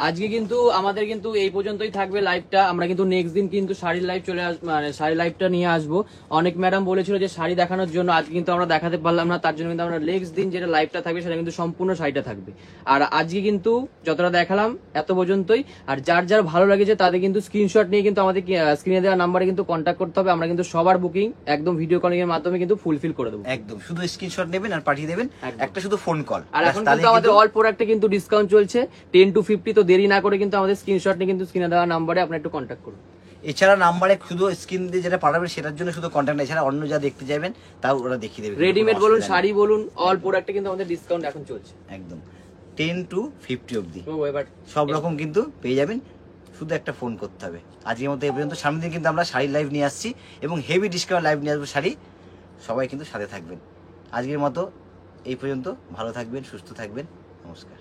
Speaker 2: আজকে কিন্তু আমাদের কিন্তু এই পর্যন্তই থাকবে লাইভটা। আমরা কিন্তু নেক্সট দিন কিন্তু শাড়ির লাইভ চলে মানে শাড়ি লাইভটা নিয়ে আসবো। অনেক ম্যাডাম বলেছিল যে শাড়ি দেখানোর জন্য, আজকে কিন্তু আমরা দেখাতে পারলাম না, তার জন্য কিন্তু আমরা নেক্সট দিন যেটা লাইভটা থাকবে সেটা কিন্তু সম্পূর্ণ শাড়িটা থাকবে। আর আজকে কিন্তু যতটা দেখালাম এত পর্যন্তই। আর যার যার ভালো লাগেছে তাদের কিন্তু স্ক্রিনশট নিয়ে কিন্তু আমাদের স্ক্রিনে দেওয়া নাম্বারে কিন্তু কন্ট্যাক্ট করতে হবে। আমরা কিন্তু সবার বুকিং একদম ভিডিও কলিং এর মাধ্যমে কিন্তু ফুলফিল করে দেবো।
Speaker 1: একদম, শুধু স্ক্রিনশট নেবেন আর পাঠিয়ে দেবেন,
Speaker 2: একদম।
Speaker 1: একটা শুধু ফোন কল।
Speaker 2: আর এখন কিন্তু আমাদের অল প্রোডাক্টে কিন্তু ডিসকাউন্ট চলছে 10 to 50। তো দেরি না করে কিন্তু আমাদের স্ক্রিনশট নিয়ে কিন্তু স্ক্রিনে দেওয়া নাম্বারে আপনি একটু কন্ট্যাক্ট করুন।
Speaker 1: এছাড়া নাম্বারে শুধু স্ক্রিন দিয়ে যেটা পাঠাবেন সেটার জন্য শুধু কন্ট্যাক্ট, এছাড়া অন্য যা দেখতে চাইবেন তাও ওরা দেখিয়ে দেবে।
Speaker 2: রেডিমেড
Speaker 1: কোনো
Speaker 2: বলুন,
Speaker 1: অসুবিধা
Speaker 2: শাড়ি বলুন, অল প্রোডাক্টে কিন্তু আমাদের ডিসকাউন্ট এখন চলছে।
Speaker 1: নেই। একদম 10 to 50 অবধি
Speaker 2: তো এবার
Speaker 1: সব রকম কিন্তু পেয়ে যাবেন, শুধু একটা ফোন করতে হবে। আজকের মতো এই পর্যন্ত। সামনের দিন কিন্তু আমরা শাড়ির লাইভ নিয়ে আসছি এবং হেভি ডিসকাউন্ট লাইভ নিয়ে আসবো শাড়ি। সবাই কিন্তু সাথে থাকবেন। আজকের মতো এই পর্যন্ত, ভালো থাকবেন, সুস্থ থাকবেন, নমস্কার।